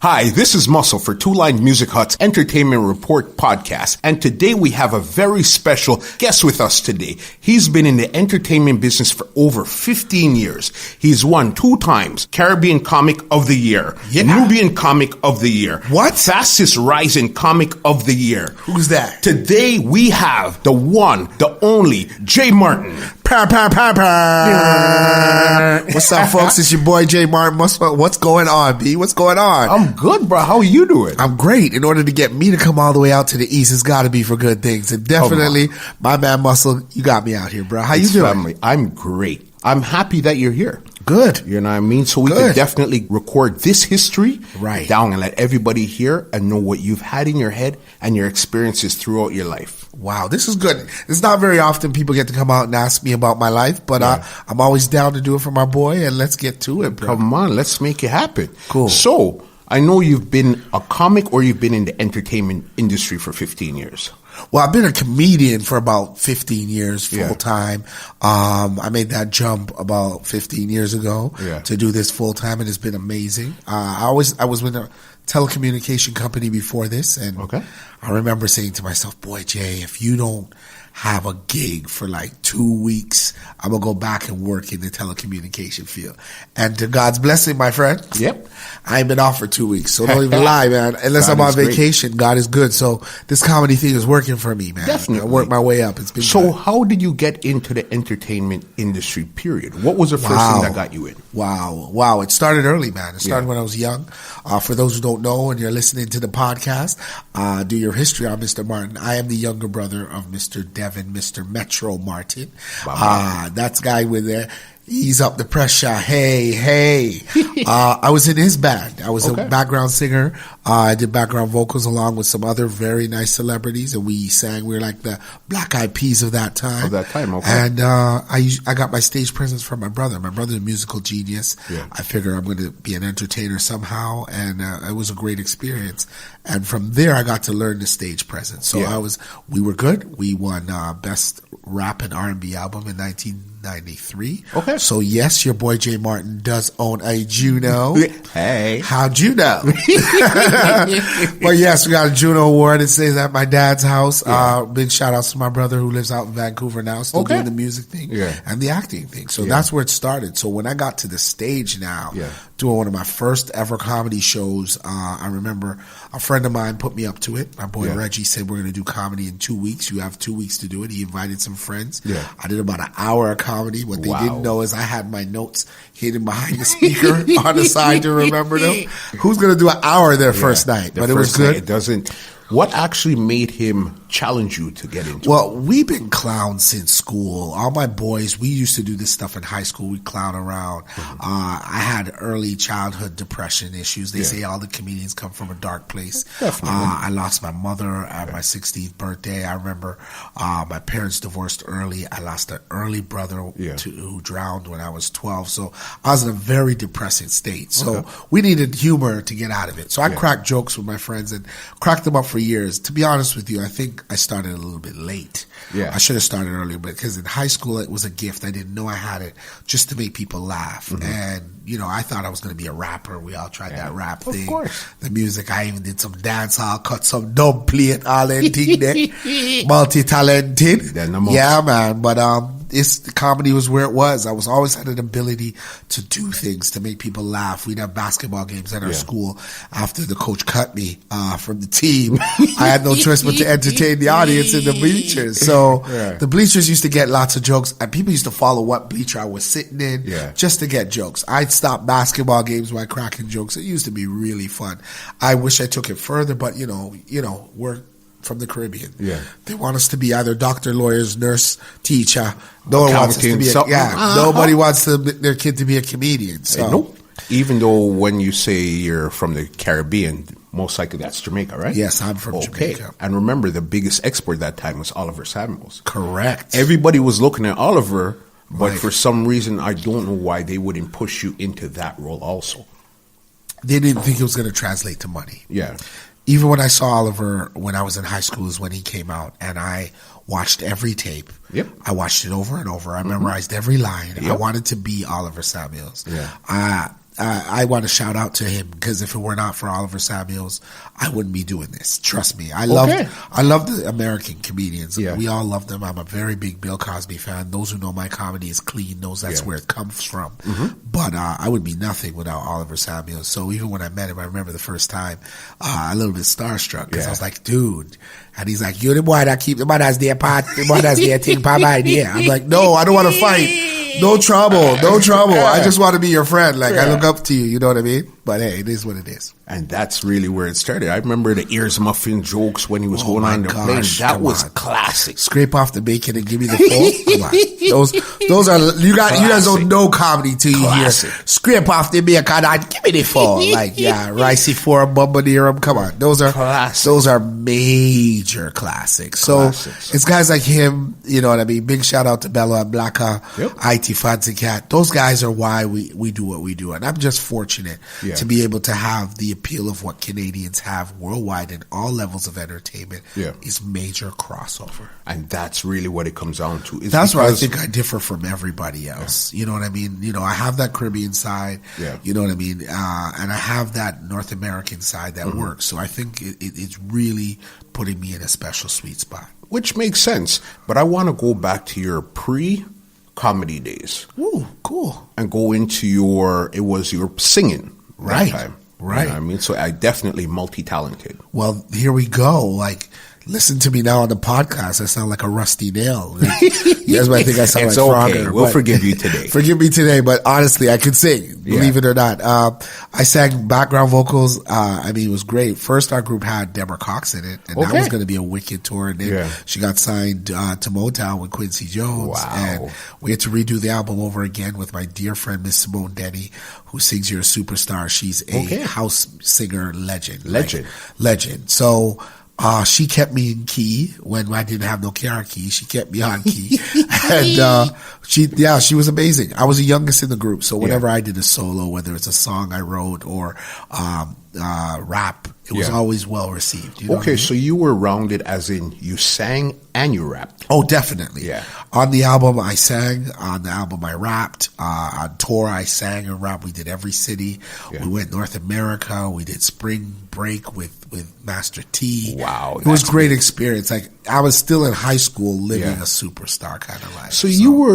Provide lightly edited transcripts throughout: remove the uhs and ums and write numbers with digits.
Hi, this is Muscle for Two Line Music Hut's Entertainment Report podcast. And today we have a very special guest with us today. He's been in the entertainment business for over 15 years. He's won 2 times Caribbean Comic of the Year, Nubian Comic of the Year. What? Fastest Rising Comic of the Year. Who's that? Today we have the one, the only, Jay Martin. What's up, folks? It's your boy Jay Martin. What's going on, B? What's going on? I'm good, bro. How are you doing? I'm great. In order to get me to come all the way out to the East, it's got to be for good things. And definitely, my man Muscle, you got me out here, bro. How you doing? Family. I'm great. I'm happy that you're here. Good. You know what I mean? So we can definitely record this history down and let everybody hear and know what you've had in your head and your experiences throughout your life. Wow, this is good. It's not very often people get to come out and ask me about my life, but I'm always down to do it for my boy, and let's get to it, bro. Come on, let's make it happen. Cool. So, I know you've been a comic or you've been in the entertainment industry for 15 years. Well, I've been a comedian for about 15 years full time. I made that jump about 15 years ago to do this full time, and it's been amazing. I was with a telecommunication company before this, and I remember saying to myself, boy, Jay, if you don't have a gig for like 2 weeks, I'm going to go back and work in the telecommunication field. And to God's blessing, my friend, I ain't been off for 2 weeks. So don't even lie, man. Unless I'm on vacation, God is good. So this comedy thing is working for me, man. Definitely. I worked my way up. It's been So good. how did you get into the entertainment industry, period? What was the first thing that got you in? Wow. It started early, man. It started when I was young. For those who don't know and you're listening to the podcast, do your history on Mr. Martin. I am the younger brother of Mr. Devin, Mr. Metro Martin. That's guy with there. Ease up the pressure. Hey. I was in his band. I was a background singer. I did background vocals along with some other very nice celebrities, and we sang. We were like the Black Eyed Peas of that time. And I got my stage presence from my brother. My brother's a musical genius. I figured I'm going to be an entertainer somehow, and it was a great experience. And from there, I got to learn the stage presence. So we were good. We won Best Rap and R&B Album in 1993. So yes, your boy Jay Martin does own a Juno. Hey. How'd you know? But yes, we got a Juno Award. It stays at my dad's house. Big shout outs to my brother who lives out in Vancouver now, still doing the music thing and the acting thing. So that's where it started. So when I got to the stage now, doing one of my first ever comedy shows, I remember a friend of mine put me up to it. My boy Reggie said, we're going to do comedy in 2 weeks. You have 2 weeks to do it. He invited some friends. I did about an hour of comedy. What they didn't know is I had my notes hidden behind the speaker on the side to remember them. Who's going to do an hour their first night? But it was good. It doesn't. What actually made him challenge you to get into it? Well, we've been clowns since school. All my boys, we used to do this stuff in high school. We clown around. I had early childhood depression issues. They say all the comedians come from a dark place. I lost my mother at my 16th birthday. I remember my parents divorced early. I lost an early brother who drowned when I was 12. So I was in a very depressing state. So we needed humor to get out of it. So I cracked jokes with my friends and cracked them up for years. To be honest with you, I think I started a little bit late. I should have started earlier, but because in high school it was a gift. I didn't know I had it just to make people laugh. And, you know, I thought I was going to be a rapper. We all tried that rap thing. Of course. The music, I even did some dance hall, cut some dub plate, all that thing there. Multi-talented. Yeah, man. But the comedy was where it was. I was always had an ability to do things to make people laugh. We'd have basketball games at our school after the coach cut me from the team. I had no choice but to entertain the audience in the bleachers. So the bleachers used to get lots of jokes, and people used to follow what bleacher I was sitting in just to get jokes. I'd stop basketball games by cracking jokes. It used to be really fun. I wish I took it further, but you know, we're from the Caribbean. They want us to be either doctor, lawyers, nurse, teacher. No one wants us to be nobody wants their kid to be a comedian. So nope. Even though when you say you're from the Caribbean, most likely that's Jamaica, right? Yes, I'm from Jamaica. And remember, the biggest export that time was Oliver Samuels. Correct. Everybody was looking at Oliver, but for some reason, I don't know why they wouldn't push you into that role also. They didn't think it was going to translate to money. Even when I saw Oliver when I was in high school is when he came out, and I watched every tape. I watched it over and over. I memorized every line. I wanted to be Oliver Samuels. I want to shout out to him, because if it were not for Oliver Samuels, I wouldn't be doing this. Trust me. I love the American comedians. Yeah. We all love them. I'm a very big Bill Cosby fan. Those who know my comedy is clean knows that's where it comes from. But I would be nothing without Oliver Samuels. So even when I met him, I remember the first time, a little bit starstruck, because I was like, dude. And he's like, you're the boy that keep the mothers there part, the mothers there thing part my idea. I'm like, no, I don't want to fight. No trouble, no trouble. I just want to be your friend. Like, I look up to you, you know what I mean? But hey, it is what it is. And that's really where it started. I remember the ears muffin jokes when he was going on the plane. That was classic. Scrape off the bacon and give me the fork. Come on. Those are, you guys don't know comedy till you hear scrape off the bacon and give me the fork. Like, yeah, Ricey for Bombardier. Come on. Those are major classics. So it's guys like him, you know what I mean? Big shout out to Bella and Blacka, IT Fancy Cat. Those guys are why we do what we do. And I'm just fortunate to be able to have the appeal of what Canadians have worldwide in all levels of entertainment is major crossover. And that's really what it comes down to. That's why I think I differ from everybody else. You know what I mean? You know, I have that Caribbean side, you know what I mean? And I have that North American side that works. So I think it's really putting me in a special sweet spot. Which makes sense. But I want to go back to your pre-comedy days. Ooh, cool. And go into your singing. Right. Time. Right. You know what I mean? So I definitely multi-talented. Well, here we go. Like, listen to me now on the podcast. I sound like a rusty nail. Like, you guys might think I sound it's like okay. Frogger. We'll forgive you today. Forgive me today, but honestly, I can sing, believe it or not. I sang background vocals. I mean, it was great. First, our group had Deborah Cox in it, and that was going to be a wicked tour. And then she got signed to Motown with Quincy Jones. Wow. And we had to redo the album over again with my dear friend, Miss Simone Denny, who sings You're a Superstar. She's a house singer legend. Legend. So, she kept me in key when I didn't have no Kiara key. She kept me on key. And, she was amazing. I was the youngest in the group. So whenever I did a solo, whether it's a song I wrote or, rap, it was always well received. You know what I mean? So you were rounded as in you sang and you rapped. Oh, definitely. Yeah. On the album, I sang. On the album, I rapped. On tour, I sang and rapped. We did every city. We went North America. We did Spring Break with Master T. Wow. It was a great experience. Like, I was still in high school living a superstar kind of life. So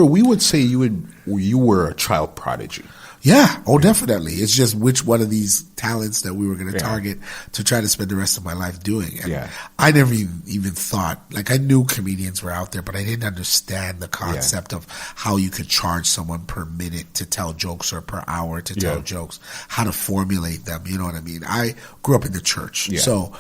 we would say you were a child prodigy. Yeah. Oh, definitely. It's just which one of these talents that we were going to target to try to spend the rest of my life doing. And I never even thought, like, I knew comedians were out there, but I didn't understand the concept of how you could charge someone per minute to tell jokes or per hour to tell jokes, how to formulate them. You know what I mean? I grew up in the church. So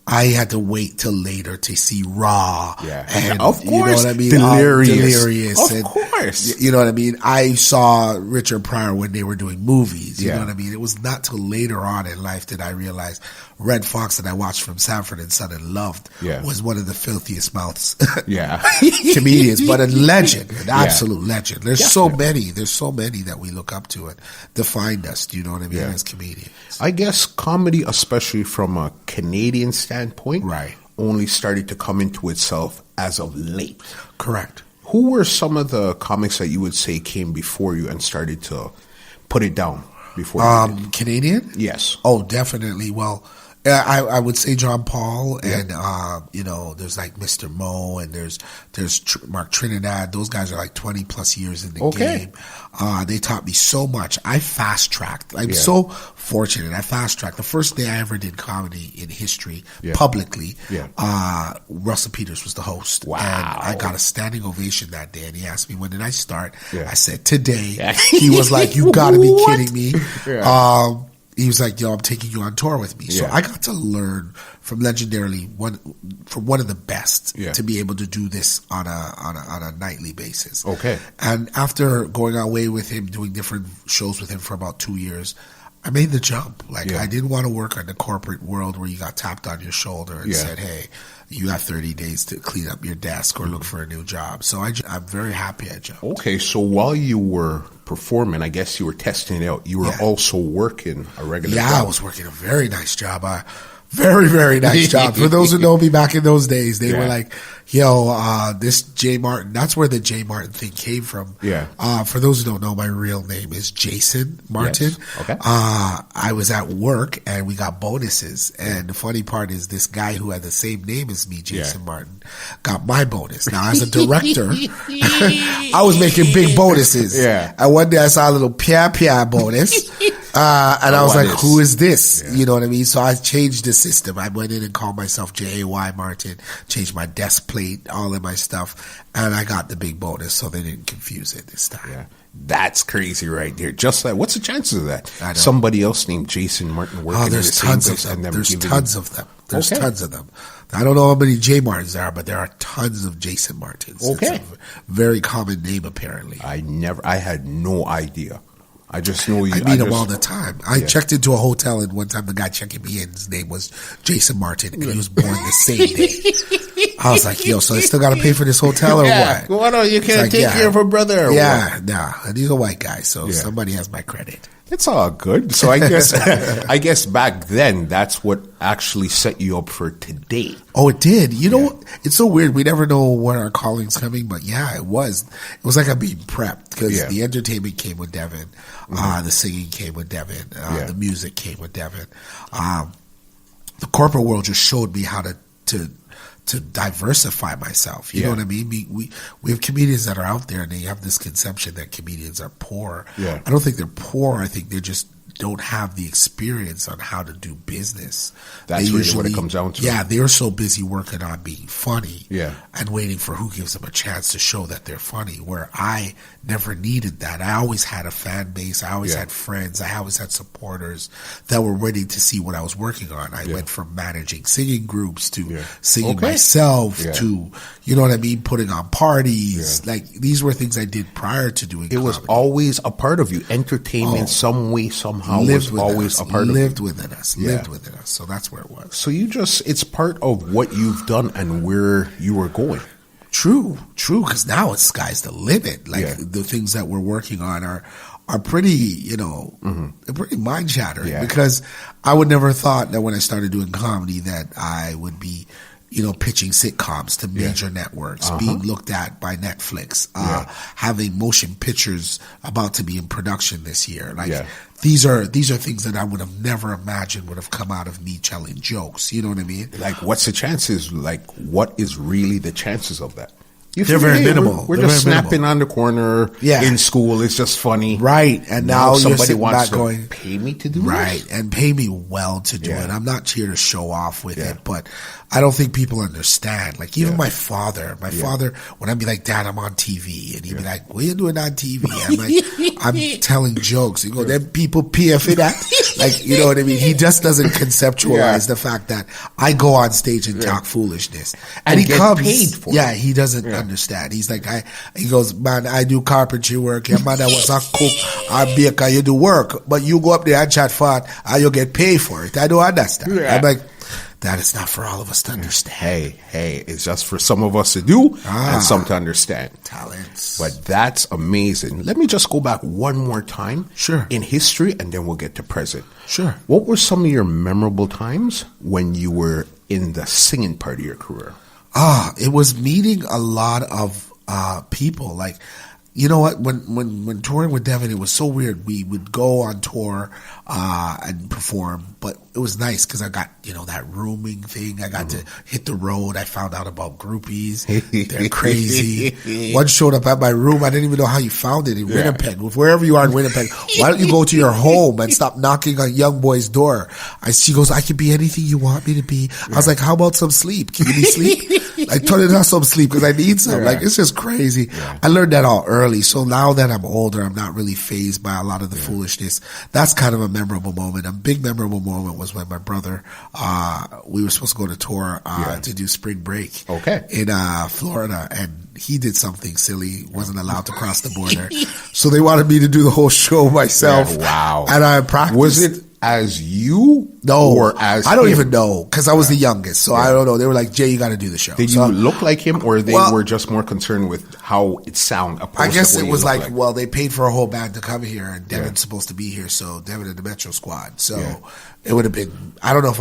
I had to wait till later to see Raw. And of course. You know what I mean? Delirious. Of course. You know what I mean? I saw Richard Pryor when they were doing movies. You know what I mean? It was not till later on in life that I realized Red Fox that I watched from Sanford and Son and loved was one of the filthiest mouths comedians, but a legend, an absolute legend. There's so many that we look up to and defined us. Do you know what I mean? As comedians. I guess comedy, especially from a Canadian standpoint, only started to come into itself as of late. Correct. Who were some of the comics that you would say came before you and started to put it down before you did? Canadian? Yes. Oh, definitely. Well, I would say John Paul and, you know, there's like Mr. Mo and there's Mark Trinidad. Those guys are like 20 plus years in the game. They taught me so much. I fast tracked. I'm so fortunate. I fast tracked. The first day I ever did comedy in history publicly, Russell Peters was the host. Wow. And I got a standing ovation that day. And he asked me, when did I start? I said, today. He was like, you gotta be kidding me. He was like, yo, I'm taking you on tour with me. So I got to learn from from one of the best to be able to do this on a nightly basis. Okay. And after going away with him, doing different shows with him for about 2 years, I made the jump. Like, I didn't want to work in the corporate world where you got tapped on your shoulder and said, hey, you have 30 days to clean up your desk or look for a new job. So I'm very happy I jumped. Okay, so while you were performing, I guess you were testing it out. You were also working a regular job. Yeah, I was working a very nice job. Very, very nice job. For those who know me back in those days, they were like, yo, this Jay Martin, that's where the Jay Martin thing came from. Yeah. For those who don't know, my real name is Jason Martin. Yes. Okay. I was at work and we got bonuses. And the funny part is this guy who had the same name as me, Jason Martin, got my bonus. Now, as a director, I was making big bonuses. Yeah. And one day I saw a little Pierre bonus. And I was like, who is this? Yeah. You know what I mean? So I changed the system. I went in and called myself J-A-Y Martin, changed my desk plate, all of my stuff, and I got the big bonus so they didn't confuse it this time. Yeah. That's crazy right there. Just like, what's the chances of that? Somebody else named Jason Martin working there's in the tons same of place them. and never There's giving tons of them. There's tons of them. I don't know how many J Martins there are, but there are tons of Jason Martins. Okay. It's a very common name, apparently. I had no idea. I just know you. I meet him all the time. I checked into a hotel, and one time the guy checking me in, his name was Jason Martin, and he was born the same day. I was like, yo, so I still got to pay for this hotel or what? Well, no, you can't take care of a brother or what? Nah. And he's a white guy, so somebody has my credit. It's all good. So I guess back then that's what actually set you up for today. Oh, it did. You know, it's so weird. We never know when our calling's coming, but it was. It was like I'm being prepped because the entertainment came with Devin, the singing came with Devin, the music came with Devin. The corporate world just showed me how to diversify myself. You know what I mean? We have comedians that are out there and they have this conception that comedians are poor. Yeah. I don't think they're poor. I think they just don't have the experience on how to do business. That's really what it comes down to. Yeah, they're so busy working on being funny and waiting for who gives them a chance to show that they're funny, where I never needed that. I always had a fan base. I always had friends. I always had supporters that were ready to see what I was working on. I went from managing singing groups to singing myself to, you know what I mean, putting on parties. Like, these were things I did prior to doing comedy. Was always a part of you. Entertainment, some way, somehow, was always a part of you. Lived within us. So that's where it was. So it's part of what you've done and where you were going. True. Because now it's sky's the limit. Like the things that we're working on are pretty, they're pretty mind shattering. Because I would never have thought that when I started doing comedy that I would be, pitching sitcoms to major networks, being looked at by Netflix, having motion pictures about to be in production this year. Like these are things that I would have never imagined would have come out of me telling jokes. You know what I mean? Like, what's the chances? Like, what is really the chances of that? They're very minimal. We're just snapping on the corner in school. It's just funny. Right. And now somebody wants to pay me to do this. And pay me well to do it. I'm not here to show off with it, but I don't think people understand. Like, even my father, when I'd be like, Dad, I'm on TV. And he'd be like, what are you doing on TV? I'm like, I'm telling jokes. You go, them people PF in that. Like, you know what I mean? He just doesn't conceptualize the fact that I go on stage and talk foolishness. And he comes paid for it. Yeah, he doesn't understand. He's like, he goes, man, I do carpentry work. Your mother was a cook or baker. You do work, but you go up there and chat fat and you get paid for it. I don't understand. I'm like, that is not for all of us to understand. Hey, it's just for some of us to do and some to understand. Talents. But that's amazing. Let me just go back one more time. Sure. In history, and then we'll get to present. Sure. What were some of your memorable times when you were in the singing part of your career? It was meeting a lot of people. Like, you know what? When touring with Devin, it was so weird. We would go on tour and perform, but it was nice because I got, that rooming thing. I got to hit the road. I found out about groupies. They're crazy. One showed up at my room. I didn't even know how you found it in Winnipeg. Wherever you are in Winnipeg, why don't you go to your home and stop knocking on young boy's door? She goes, I can be anything you want me to be. I was like, how about some sleep? Can you be sleep? Like, turn it on some sleep because I need some. Like, it's just crazy. I learned that all early. So now that I'm older, I'm not really fazed by a lot of the foolishness. That's kind of a memorable moment. A big memorable moment was when my brother, we were supposed to go to tour to do spring break in Florida, and he did something silly, wasn't allowed to cross the border. So they wanted me to do the whole show myself. Wow. And I practiced. Was it as you? No. Or as I don't him? even know, because I was the youngest, so I don't know. They were like, Jay, you got to do the show. Did you look like him, or they were just more concerned with how it sounded? I guess it was like, well, they paid for a whole band to come here, and Devin's supposed to be here, so Devin and the Metro Squad. So it would have been, I don't know if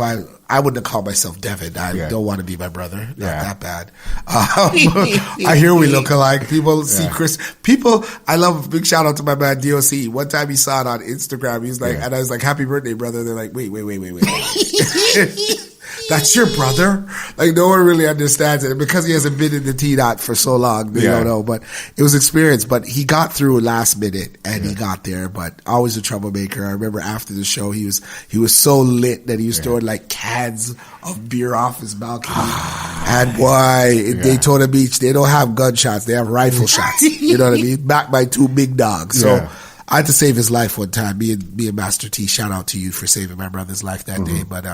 I wouldn't have called myself Devin. I don't want to be my brother. Not that bad. I hear we look alike. People see Chris. People, I love, big shout out to my man DOC. One time he saw it on Instagram. He was like, and I was like, happy birthday, brother. They're like, wait. That's your brother? Like, no one really understands it. And because he hasn't been in the T-Dot for so long, they don't know. But it was experience. But he got through last minute, and he got there. But always a troublemaker. I remember after the show, he was so lit that he was throwing like cans of beer off his balcony. And boy, in Daytona Beach, they don't have gunshots. They have rifle shots. You know what I mean? Backed by two big dogs. So I had to save his life one time. Me and Master T, shout out to you for saving my brother's life that day. But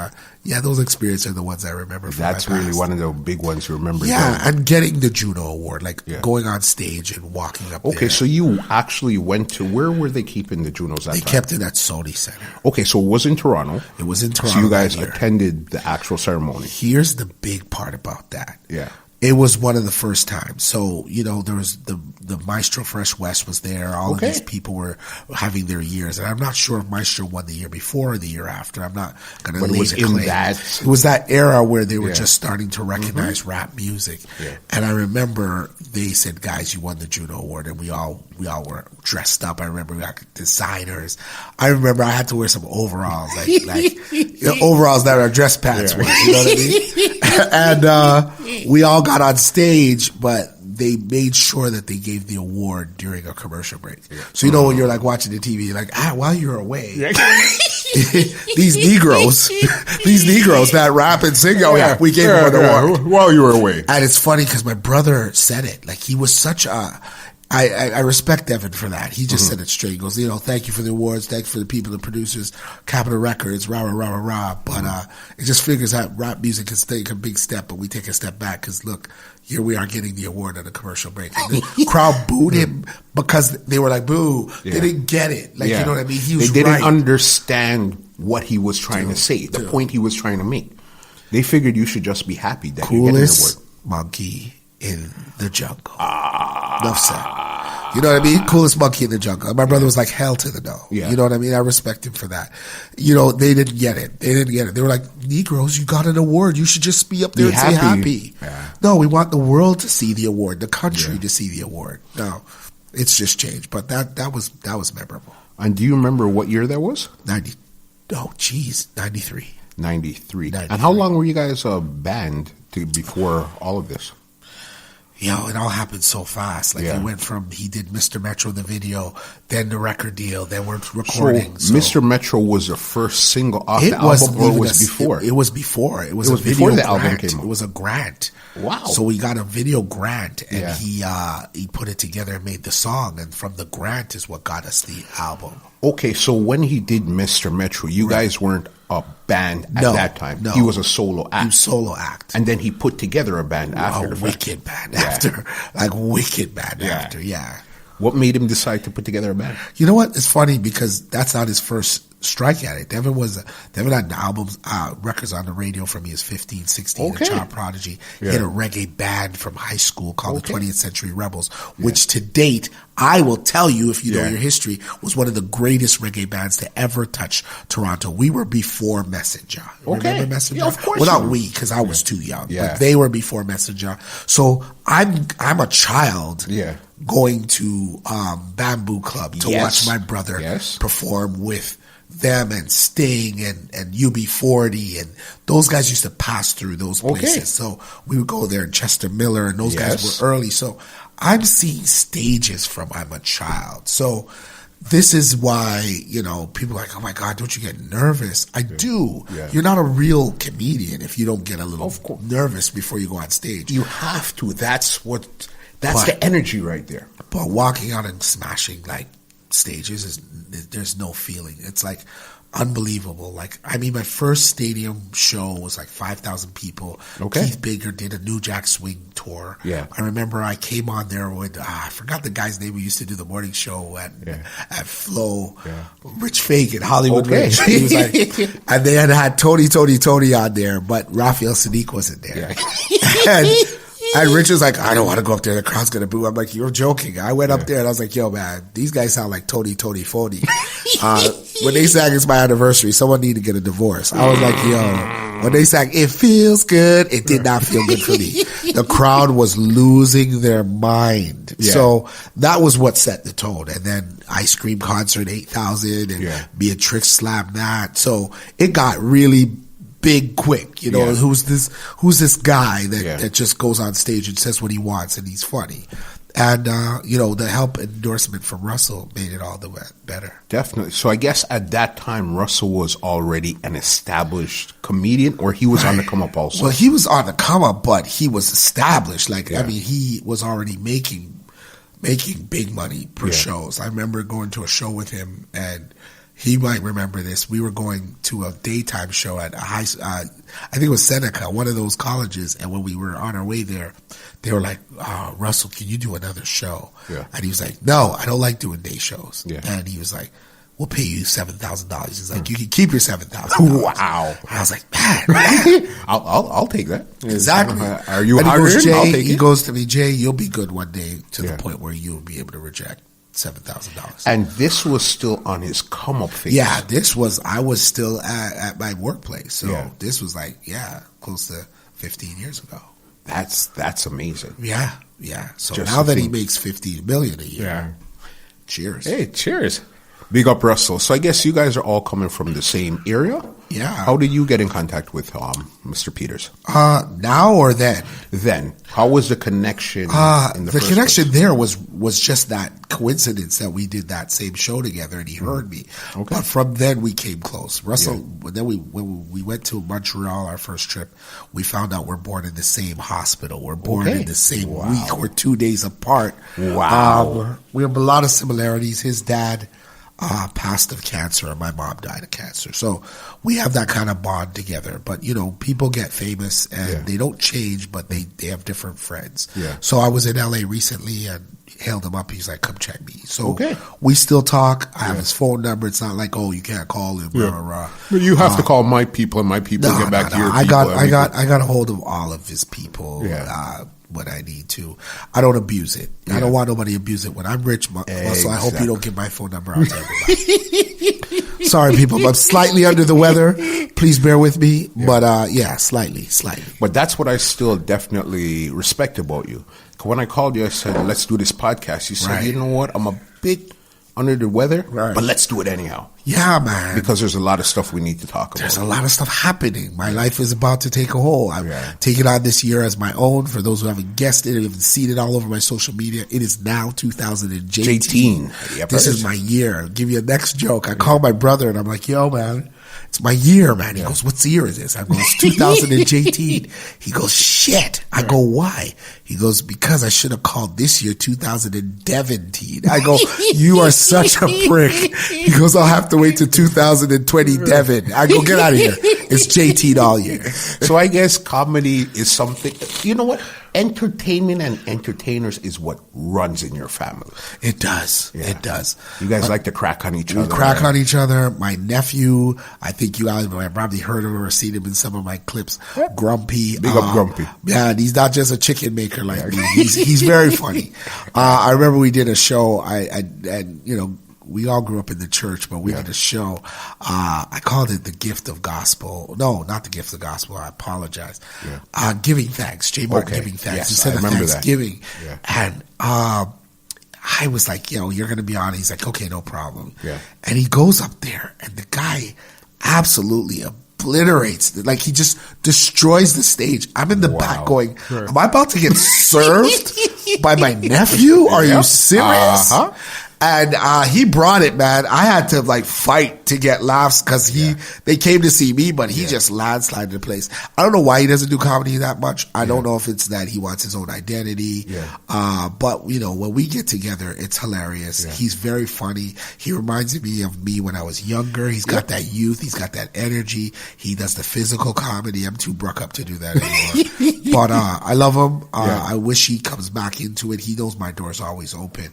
those experiences are the ones I remember from That's my really past. one of the big ones you remember. Yeah, and getting the Juno Award, like going on stage and walking up there. Okay, so you actually went to, where were they keeping the Junos at They time? kept it at Sony Center. Okay, so it was in Toronto. It was in Toronto. So you guys that year. attended the actual ceremony. Here's the big part about that. Yeah. It was one of the first times. So, there was the Maestro Fresh West was there. All of these people were having their years. And I'm not sure if Maestro won the year before or the year after. I'm not going to lay the claim. It was that era where they were just starting to recognize rap music. Yeah. And I remember they said, guys, you won the Juno Award. And we all were dressed up. I remember we had designers. I remember I had to wear some overalls, like overalls that are dress pants ones. You know what I mean? And we all got on stage, but they made sure that they gave the award during a commercial break. So when you're like watching the TV, you're like, while you're away, these Negroes that rap and sing, we gave them an award while you were away. And it's funny because my brother said it. Like, he was such a... I respect Devin for that. He just said it straight. He goes, thank you for the awards. Thank you for the people, the producers, Capitol Records, rah, rah, rah, rah, rah. But it just figures out rap music can take a big step, but we take a step back because, look, here we are getting the award at a commercial break. And the crowd booed him because they were like, boo. Yeah. They didn't get it. Like, you know what I mean? He was They didn't understand what he was trying to say, the point he was trying to make. They figured you should just be happy that you get an award. Monkey in the jungle. Enough said. You know what I mean? Coolest monkey in the jungle. My brother was like hell to the no. Yeah. You know what I mean? I respect him for that. They didn't get it. They were like, Negroes, you got an award. You should just be up there and say happy. Yeah. No, we want the world to see the award, the country to see the award. No, it's just changed. But that was memorable. And do you remember what year that was? 93. 93. And how long were you guys banned before all of this? It all happened so fast. Like, it went from, he did Mr. Metro, the video, then the record deal, then we're recording. So Mr. Metro was the first single off the album, or was before? It was before. It was before the album came out. It was a grant. Wow. So we got a video grant, and he put it together and made the song, and from the grant is what got us the album. Okay, so when he did Mr. Metro, you guys weren't a band at that time. No. He was a solo act. He was solo act. And then he put together a band after. A wicked band after. Like, wicked band after, What made him decide to put together a band? You know what? It's funny because that's not his first strike at it. Devin had albums, records on the radio from he was 15, 16, a child prodigy. He had a reggae band from high school called the 20th Century Rebels, which to date, I will tell you, if you know your history, was one of the greatest reggae bands to ever touch Toronto. We were before Messenger. Remember Messenger? Yeah, of course. Well, not we, because I was too young, but they were before Messenger. So I'm a child going to Bamboo Club to watch my brother perform with them and Sting and UB40, and those guys used to pass through those places. So we would go there, and Chester Miller, and those guys were early. So I'm seeing stages from I'm a child. So this is why, people are like, oh my God, don't you get nervous? I do. Yeah. You're not a real comedian if you don't get a little nervous before you go on stage. You have to. That's the energy right there. But walking out and smashing like stages there's no feeling. It's like unbelievable. Like, I mean, my first stadium show was like 5,000 people. Keith Baker did a New Jack Swing tour. Yeah. I remember I came on there with, I forgot the guy's name who used to do the morning show at Flow. Yeah. Rich Fagan, Hollywood Rich. He was like, and they had Tony on there, but Raphael Sadiq wasn't there. Yeah. And Rich was like, I don't want to go up there. The crowd's going to boo. I'm like, you're joking. I went up there and I was like, yo, man, these guys sound like Tony Phony. When they sang It's My Anniversary, someone needed to get a divorce. I was like, yo, when they sang It Feels Good, it did not feel good for me. The crowd was losing their mind. Yeah. So that was what set the tone. And then Ice Cream Concert 8,000 and Beatrix slammed that. So it got really big quick. You know, who's this guy that just goes on stage and says what he wants and he's funny. And, you know, the help endorsement from Russell made it all the better. Definitely. So I guess at that time, Russell was already an established comedian, or he was on the come up also? Well, he was on the come up, but he was established. Like, I mean, he was already making big money per shows. I remember going to a show with him, and he might remember this. We were going to a daytime show at I think it was Seneca, one of those colleges. And when we were on our way there, they were like, Russell, can you do another show? Yeah. And he was like, no, I don't like doing day shows. Yeah. And he was like, we'll pay you $7,000. He's like, you can keep your $7,000. Wow. I was like, man. I'll take that. Exactly. Are you hiring? I'll take it. He goes to me, Jay, you'll be good one day to the point where you'll be able to reject $7,000. And this was still on his come up phase. Yeah, I was still at my workplace. So this was like, close to 15 years ago. That's amazing. Yeah. So just now that he makes $50 million a year. Cheers. Hey, cheers. Big up, Russell. So I guess you guys are all coming from the same area? Yeah. How did you get in contact with Mr. Peters? Now or then? Then. How was the connection in the first connection place? there was just that coincidence that we did that same show together and he heard me. Okay. But from then we came close. Russell, then when we went to Montreal, our first trip, we found out we're born in the same hospital. We're born in the same week. We're 2 days apart. Wow. We have a lot of similarities. His dad passed of cancer and my mom died of cancer. So we have that kind of bond together. But, you know, people get famous and they don't change, but they have different friends. Yeah. So I was in LA recently and hailed him up. He's like, come check me. So we still talk. I have his phone number. It's not like, oh, you can't call him. But you have to call my people and my people get back to your people. I got a hold of all of his people. When I need to. I don't abuse it. I don't want nobody to abuse it. When I'm rich, so I hope you don't give my phone number out to everybody. Sorry, people, I'm slightly under the weather. Please bear with me. But slightly. But that's what I still definitely respect about you. When I called you, I said, let's do this podcast. You said, you know what? I'm a bit under the weather, but let's do it anyhow. Yeah, man. Because there's a lot of stuff we need to talk about. There's a lot of stuff happening. My life is about to take a hold. I'm taking on this year as my own. For those who haven't guessed it, you haven't seen it all over my social media, it is now 2018. This is my year. I'll give you a next joke. I call my brother and I'm like, yo, man, it's my year, man. He goes, what's the year is this? I go, it's 2018. He goes, shit. I go, why? He goes, because I should have called this year 2017. I go, you are such a prick. He goes, I'll have to wait till 2020 Devin. I go, get out of here. It's JT all year. So I guess comedy is something, you know what? Entertainment and entertainers is what runs in your family. It does. Yeah. It does. You guys like to crack on each other. We crack on each other. My nephew, I think you guys have probably heard of him or seen him in some of my clips. Grumpy. Big up Grumpy. Yeah, and he's not just a chicken maker like me. He's very funny. I remember we did a show. And you know, we all grew up in the church, but we did a show. I called it The Gift of Gospel. No, not The Gift of Gospel. I apologize. Giving Thanks. J. Martin Giving Thanks. Yes, Instead I of remember Thanksgiving. That. And I was like, yo, you're going to be on. He's like, okay, no problem. Yeah. And he goes up there, and the guy absolutely obliterates. Like, he just destroys the stage. I'm in the back going, am I about to get served by my nephew? Are you serious? And he brought it, man. I had to like fight to get laughs because they came to see me, but he just landslided the place. I don't know why he doesn't do comedy that much. I don't know if it's that he wants his own identity. But you know, when we get together, it's hilarious. He's very funny. He reminds me of me when I was younger. He's got that youth. He's got that energy. He does the physical comedy. I'm too broke up to do that anymore. But I love him. I wish he comes back into it. He knows my door's always open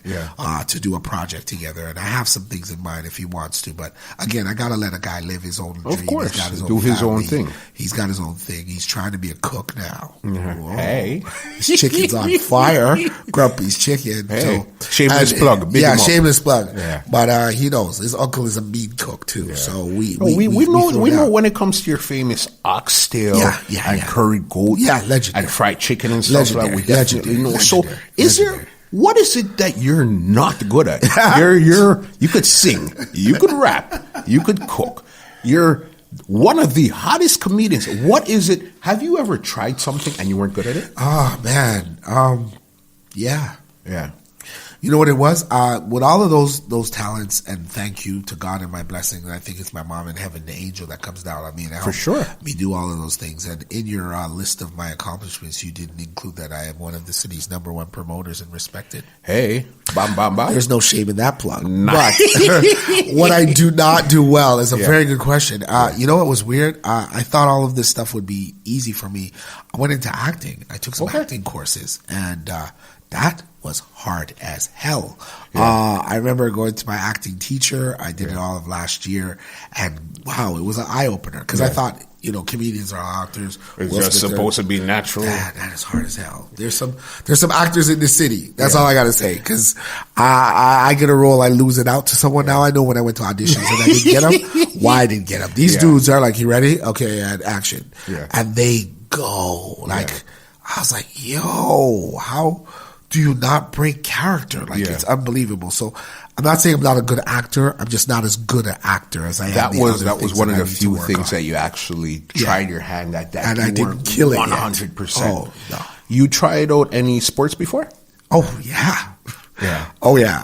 to do a project together, and I have some things in mind if he wants to. But again, I gotta let a guy live his own dream. Of course, he's got his do his own thing. He's got his own thing. He's trying to be a cook now. Hey, his chicken's on fire. Grumpy's chicken. Hey, So, shameless plug. Big him up. shameless plug. Yeah. But he knows his uncle is a mean cook too. Yeah. So we know when it comes to your famous oxtail and curry goat, legendary, and fried chicken and stuff like that. We definitely know. So, Legendary. What is it that you're not good at? You could sing, you could rap, you could cook. You're one of the hottest comedians. What is it? Have you ever tried something and you weren't good at it? Oh man, yeah. You know what it was? With all of those talents, and thank you to God and my blessing, I think it's my mom in heaven, the angel that comes down on me and helps me do all of those things. And in your list of my accomplishments, you didn't include that I am one of the city's #1 promoters and respected. Hey, bam, bam, bam. There's no shame in that plug. Nice. But what I do not do well is a very good question. You know what was weird? I thought all of this stuff would be easy for me. I went into acting. I took some acting courses, and that was hard as hell. I remember going to my acting teacher. I did it all of last year, and wow, it was an eye opener because I thought, comedians are actors. It's just supposed to be natural. That is hard as hell. There's some actors in the city. That's all I gotta say. Because I get a role, I lose it out to someone. Now I know when I went to auditions and I didn't get them, why I didn't get them. These dudes are like, "You ready? Okay, and action." And they go like, I was like, "Yo, how do you not break character?" Like it's unbelievable. So I'm not saying I'm not a good actor. I'm just not as good an actor as I am. That was one of the few things that you actually tried your hand at. That and I didn't kill it 100%. Oh no! You tried out any sports before? Oh yeah. Oh yeah.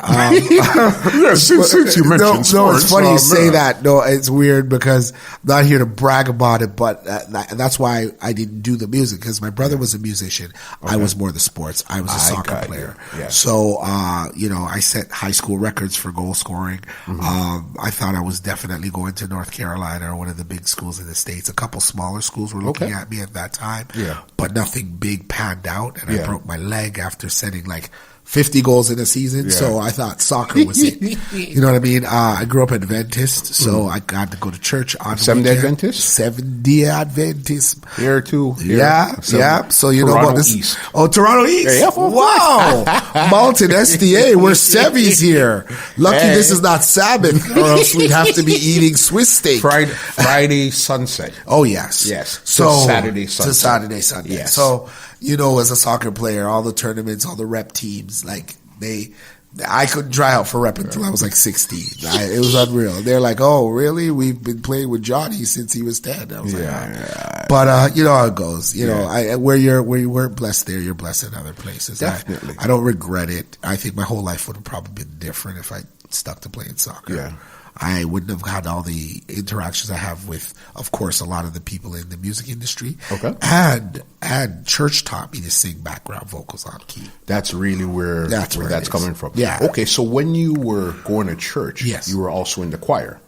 Since you mentioned sports, no, it's funny you say that. No, it's weird because I'm not here to brag about it, but that's why I didn't do the music, because my brother was a musician. I was more the sports. I was a soccer player. So, I set high school records for goal scoring. I thought I was definitely going to North Carolina or one of the big schools in the States. A couple smaller schools were looking at me at that time, but nothing big panned out. And I broke my leg after setting like 50 goals in a season, so I thought soccer was it. You know what I mean? I grew up Adventist, so I got to go to church on Seventh-day Adventist? Seventh-day Adventist. Here too. Yeah. So you know what this East. Oh, Toronto East. Yeah, wow. Mountain SDA. We're Sevies here. Lucky this is not Sabbath, or else we'd have to be eating Swiss steak. Friday sunset. Oh, yes. So Saturday sunset. To Saturday sunset. Yes. So, as a soccer player, all the tournaments, all the rep teams, like I couldn't try out for rep until I was like 16. It was unreal. They're like, "Oh, really? We've been playing with Johnny since he was 10." I was like, But you know how it goes. Where you weren't blessed there, you're blessed in other places. Definitely. I don't regret it. I think my whole life would have probably been different if I stuck to playing soccer. Yeah. I wouldn't have had all the interactions I have with, of course, a lot of the people in the music industry. Okay. And church taught me to sing background vocals on key. That's really where that's coming from. Yeah. Okay, so when you were going to church, yes, you were also in the choir.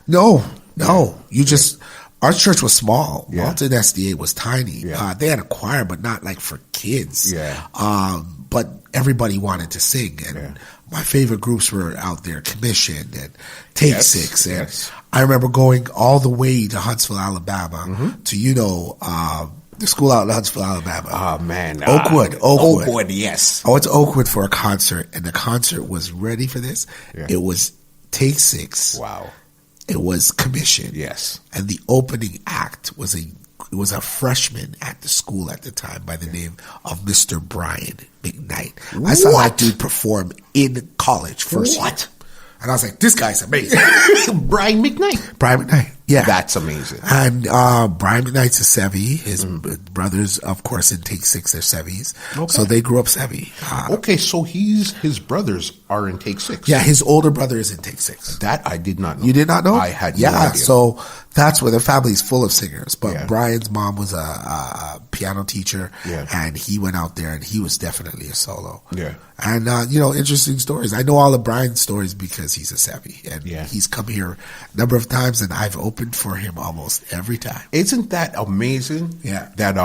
No. Our church was small. Mountain SDA was tiny. They had a choir, but not like for kids. But everybody wanted to sing, and my favorite groups were out there, Commission and Take Six. And I remember going all the way to Huntsville, Alabama, to the school out in Huntsville, Alabama. Oh man, Oakwood. Yes, I went to Oakwood for a concert, and the concert was ready for this. It was Take Six. Wow. It was Commission. Yes, and the opening act was a freshman at the school at the time by the name of Mr. Brian McKnight. I saw that dude perform in college first year. And I was like, this guy's amazing. Brian McKnight. Yeah. That's amazing. And Brian McKnight's a Sevi. His brothers, of course, in Take Six, they're Sevis. Okay. So they grew up Sevi. Okay, so his brothers are in Take Six. Yeah, his older brother is in Take Six. That I did not know. You did not know? I had no idea. So that's where the family's full of singers. But Brian's mom was a piano teacher, and he went out there, and he was definitely a solo. Yeah. And, interesting stories. I know all of Brian's stories because he's a Sevi, and he's come here a number of times, and I've opened for him almost every time. Isn't that amazing? Yeah. That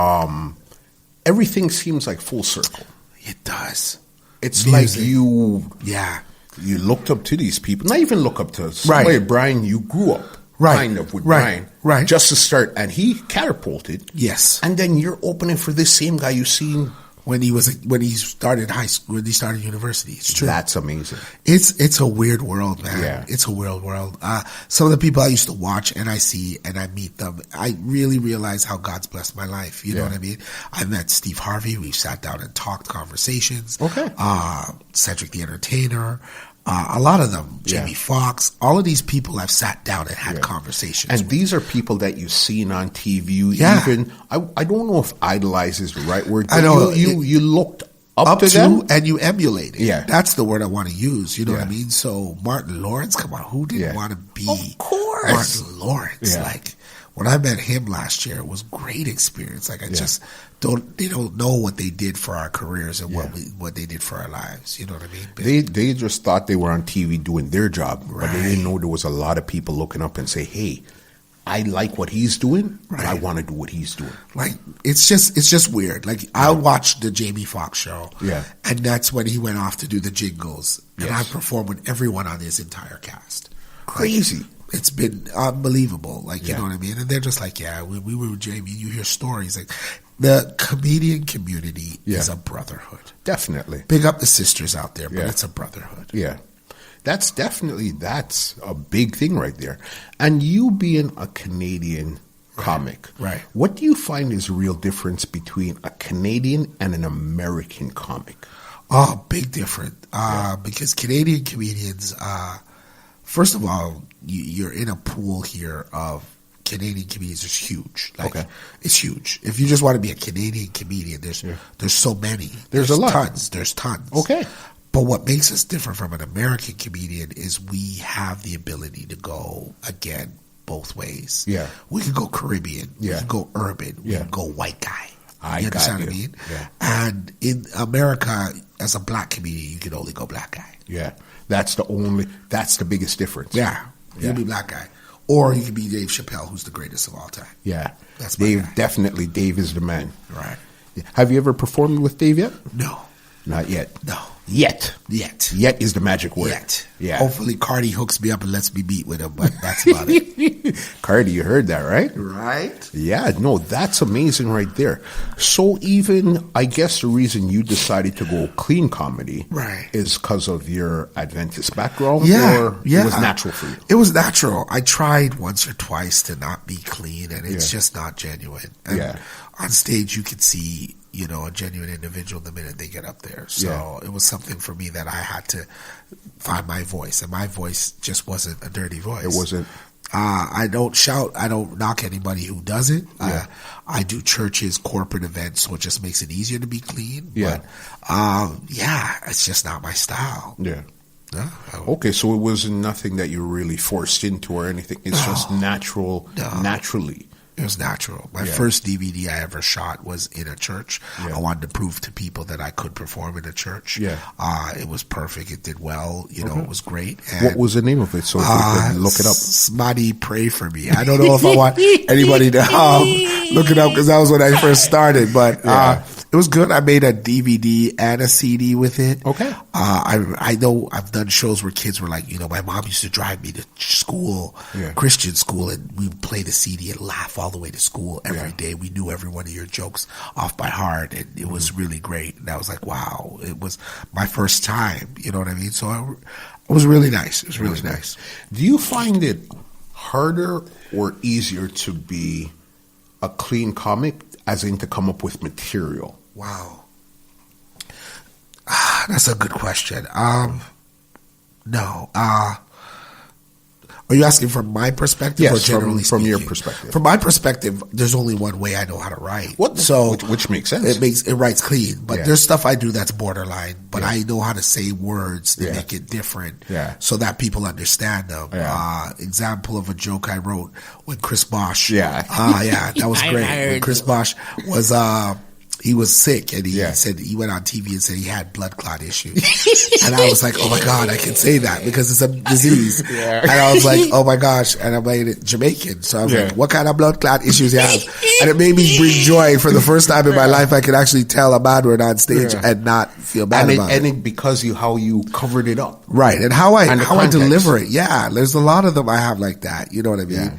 everything seems like full circle. It does. It's music. Like you... Yeah. You looked up to these people. Not even look up to somebody, Brian, you grew up. Kind of with Brian. Right. Just to start. And he catapulted. Yes. And then you're opening for this same guy you seen when he started high school, when he started university. It's true. That's amazing. It's a weird world, man. Yeah. It's a weird world. Some of the people I used to watch and I see and I meet them, I really realize how God's blessed my life. You know what I mean? I met Steve Harvey. We sat down and talked conversations. Okay. Cedric the Entertainer. A lot of them, Jamie Foxx, all of these people I've sat down and had conversations and with. These are people that you've seen on TV. Even, I don't know if idolize is the right word. But I know. You looked up to them. And you emulated. Yeah. That's the word I want to use. You know what I mean? So Martin Lawrence, come on, who didn't want to be Martin Lawrence? Yeah. Like, when I met him last year, it was a great experience. Like, they don't know what they did for our careers and what they did for our lives. You know what I mean? They just thought they were on TV doing their job, but they didn't know there was a lot of people looking up and say, "Hey, I like what he's doing, but I want to do what he's doing." Like, it's just weird. Like, I watched the Jamie Foxx show, and that's when he went off to do the jingles, and I performed with everyone on his entire cast. Crazy. Like, it's been unbelievable. Like, you know what I mean? And they're just like, we were with Jamie. You hear stories. Like, the comedian community is a brotherhood. Definitely. Big up the sisters out there, but it's a brotherhood. Yeah. That's a big thing right there. And you being a Canadian comic, right? What do you find is the real difference between a Canadian and an American comic? Oh, big difference. Because Canadian comedians, first of all, you're in a pool here of Canadian comedians. It's huge. Like, it's huge. If you just want to be a Canadian comedian, there's so many. There's a lot. Tons. There's tons. Okay. But what makes us different from an American comedian is we have the ability to go, again, both ways. Yeah. We can go Caribbean. We can go urban. We can go white guy. You understand what I mean? Yeah. And in America, as a black comedian, you can only go black guy. Yeah. That's the biggest difference. Yeah. You can be black guy. Or you can be Dave Chappelle, who's the greatest of all time. Yeah. That's Dave, guy. Definitely Dave is the man. Right. Have you ever performed with Dave yet? No. Not yet. No. Yet. Yet is the magic word. Yet. Yeah. Hopefully Cardi hooks me up and lets me meet with him, but that's about it. Cardi, you heard that, right? Right. Yeah, no, that's amazing right there. So even, I guess the reason you decided to go clean comedy is because of your Adventist background? Or it was natural for you? It was natural. I tried once or twice to not be clean, and it's just not genuine. And on stage, you could see, a genuine individual the minute they get up there. So it was something for me that I had to find my voice, and my voice just wasn't a dirty voice. It wasn't. I don't shout. I don't knock anybody who does it. I do churches, corporate events, so it just makes it easier to be clean. Yeah. But, it's just not my style. Yeah. Okay, so it wasn't nothing that you were really forced into or anything. It's just naturally. It was natural. My first DVD I ever shot was in a church. I wanted to prove to people that I could perform in a church. It was perfect. It did well. It was great. And, what was the name of it? So if we can look it up. Somebody pray for me. I don't know if I want anybody to look it up because that was when I first started. But it was good. I made a DVD and a CD with it. Okay. I know I've done shows where kids were like, my mom used to drive me to school, Christian school, and we would play the CD and laugh all the way to school every day. We knew every one of your jokes off by heart, and it was really great. And I was like, wow, it was my first time. You know what I mean? So it was really nice. It was really nice. Do you find it harder or easier to be a clean comic, as in to come up with material? Wow. That's a good question. No. Are you asking from my perspective or generally from speaking? your perspective. From my perspective, there's only one way I know how to write. Which makes sense. It writes clean. But there's stuff I do that's borderline. But I know how to say words to make it different so that people understand them. Example of a joke I wrote when Chris Bosh. Yeah. That was great. When Chris Bosh was he was sick, and he Yeah. said he went on TV and said he had blood clot issues. And I was like, oh my God, I can say that because it's a disease. Yeah. And I was like, oh my gosh, and I made it Jamaican. So I was Yeah. like, what kind of blood clot issues you have? And it made me bring joy. For the first time in my life, I could actually tell a bad word on stage Yeah. and not feel bad about it. And it because how you covered it up. Right, and how I And the how I context. deliver it. Yeah, there's a lot of them I have like that. You know what I mean?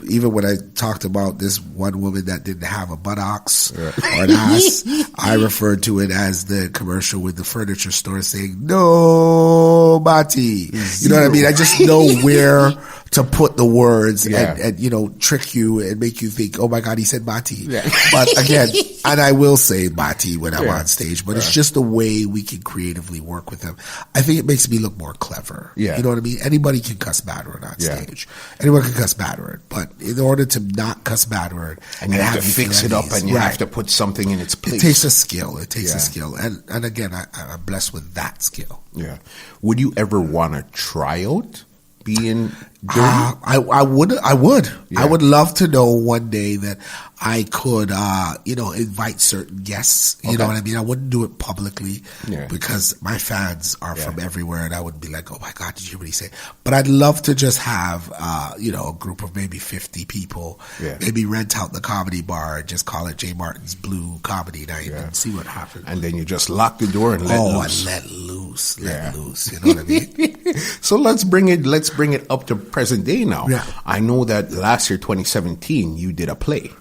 Even when I talked about this one woman that didn't have a buttocks or an ass, I referred to it as the commercial with the furniture store saying "No, Bati." You know what I mean? I just know where to put the words Yeah. and you know, trick you and make you think, oh my God, he said Bati. Yeah. But again, and I will say Bati when I'm Yeah. on stage, but it's just the way we can creatively work with them. I think it makes me look more clever. Yeah. You know what I mean? Anybody can cuss bad word on Yeah. stage. Anyone can cuss bad word. But in order to not cuss bad word And you have to you fix feel it at up ease, and you right. have to put something in its place. It takes a skill. It takes Yeah. a skill. And again, I'm blessed with that skill. Yeah. Would you ever want to try out being dirty? I would. Yeah. I would love to know one day that I could, invite certain guests. You know Okay. what I mean? I wouldn't do it publicly Yeah. because my fans are Yeah. from everywhere, and I would be like, "Oh my God, did you hear what he say?" But I'd love to just have, a group of maybe 50 people. Yeah. Maybe rent out the comedy bar and just call it J. Martin's Blue Comedy Night Yeah. and see what happens. And then you just lock the door and let loose. And let loose, Yeah. let loose. You know what I mean? So let's bring it up to present day now. Yeah. I know that last year, 2017, you did a play.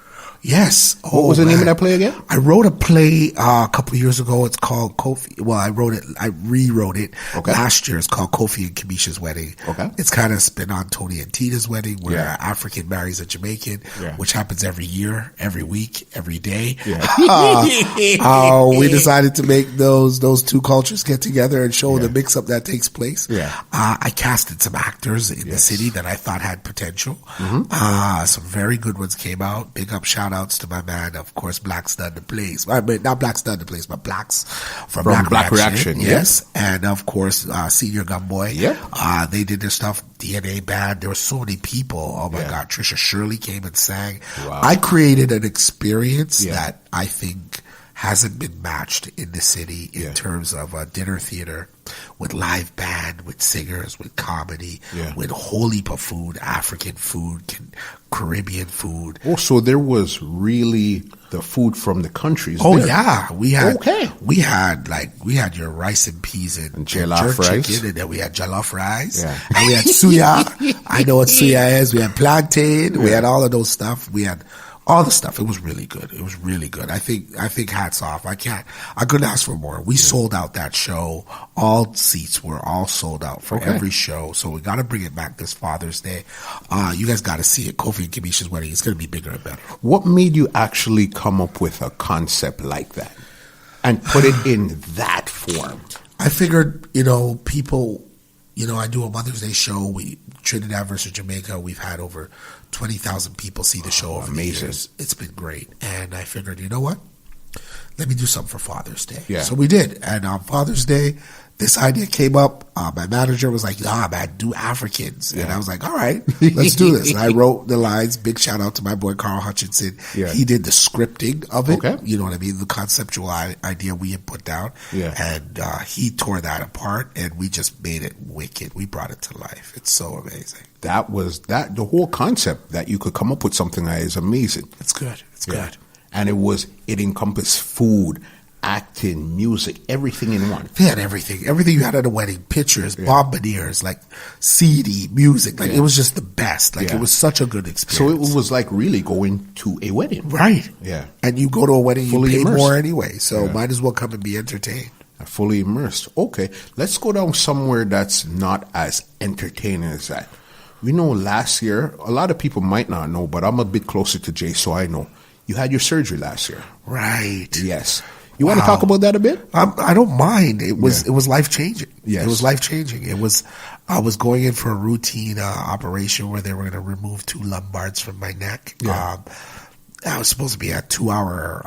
Yes. What was the name of that play again? I wrote a play a couple of years ago. It's called Kofi. Well, I rewrote it Okay. last year. It's called Kofi and Kamisha's Wedding. Okay. It's kind of spin on Tony and Tina's wedding, where Yeah. an African marries a Jamaican, Yeah. which happens every year, every week, every day. Yeah. We decided to make those two cultures get together and show the mix up that takes place. Yeah. I casted some actors in the city that I thought had potential. Some very good ones came out. Big up shout outs to my man, of course, Black's Done the Place. I mean, not Black's Done the Place, but Blacks from Black Reaction, Yes. And of course, Senior Gunboy. Yep. They did their stuff. DNA Band. There were so many people. Oh my Yeah. God. Trisha Shirley came and sang. Wow. I created an experience Yeah. that I think hasn't been matched in the city in terms of a dinner theater with live band, with singers, with comedy, with a whole heap of food, African food, Caribbean food. Oh, so there was really the food from the countries. Oh there. yeah, we had Okay. we had your rice and peas and jollof jerk rice. chicken, and then we had jollof rice, Yeah. and we had suya. I know what suya is. We had plantain. We had all of those stuff. We had all the stuff. It was really good. It was really good. I think hats off. I couldn't ask for more. We sold out that show. All seats were all sold out for every show. So we got to bring it back this Father's Day. You guys got to see it. Kofi and Kamisha's Wedding. It's going to be bigger and better. What made you actually come up with a concept like that and put it in that form? I figured, people, I do a Mother's Day show. Trinidad versus Jamaica, we've had over 20,000 people see the show over the years. It's been great. And I figured, you know what? Let me do something for Father's Day. Yeah. So we did. And on Father's Day, this idea came up. My manager was like, man, do Africans. And I was like, all right, let's do this. And I wrote the lines. Big shout out to my boy, Carl Hutchinson. Yeah. He did the scripting of it. Okay. You know what I mean? The conceptual idea we had put down. Yeah. And he tore that apart, and we just made it wicked. We brought it to life. It's so amazing. The whole concept that you could come up with something that is amazing. It's good. It's good. And it encompassed food, acting, music, everything in one. They had everything. Everything you had at a wedding. Pictures, bombardiers, like CD, music. Like, it was just the best. Like, it was such a good So experience. it was like really going to a wedding. Right. Yeah. And you go to a wedding, Fully you pay immersed. more anyway. So might as well come and be entertained. Fully immersed. Okay, let's go down somewhere that's not as entertaining as that. We know last year, a lot of people might not know, but I'm a bit closer to Jay, so I know. You had your surgery last year. Right. Yes. You want to talk about that a bit? I don't mind. It was life changing. Yes. It was life changing. I was going in for a routine operation where they were going to remove 2 lumbards from my neck. Yeah. I was supposed to be a 2-hour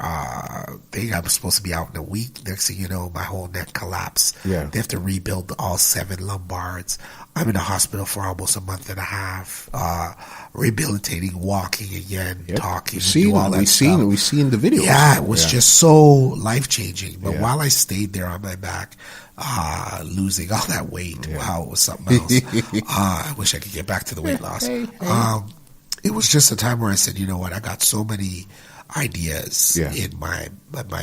thing. I was supposed to be out in a week. Next thing you know, my whole neck collapsed. Yeah. They have to rebuild all 7 lumbards. I'm in the hospital for almost a month and a half, rehabilitating, walking again, talking. We've seen the video. Yeah, it was just so life-changing. But while I stayed there on my back, losing all that weight, wow, it was something else. I wish I could get back to the weight loss. It was just a time where I said, you know what, I got so many ideas in my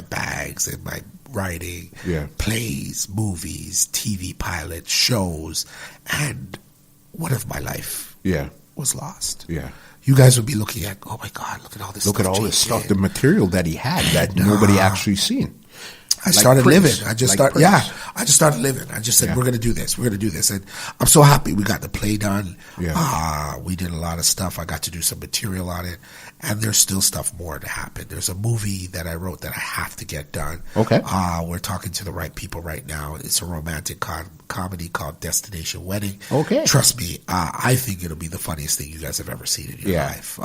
bags, in my writing, plays, movies, TV pilots, shows, and what if my life was lost? Yeah. You guys would be looking at, oh my God, look at all this stuff. Look at all this stuff, the material that he had that nobody actually seen. I started living. I just started living. I just said, we're going to do this. We're going to do this. And I'm so happy we got the play done. Yeah. We did a lot of stuff. I got to do some material on it. And there's still stuff more to happen. There's a movie that I wrote that I have to get done. Okay. We're talking to the right people right now. It's a romantic comedy called Destination Wedding. Okay. Trust me, I think it'll be the funniest thing you guys have ever seen in your life.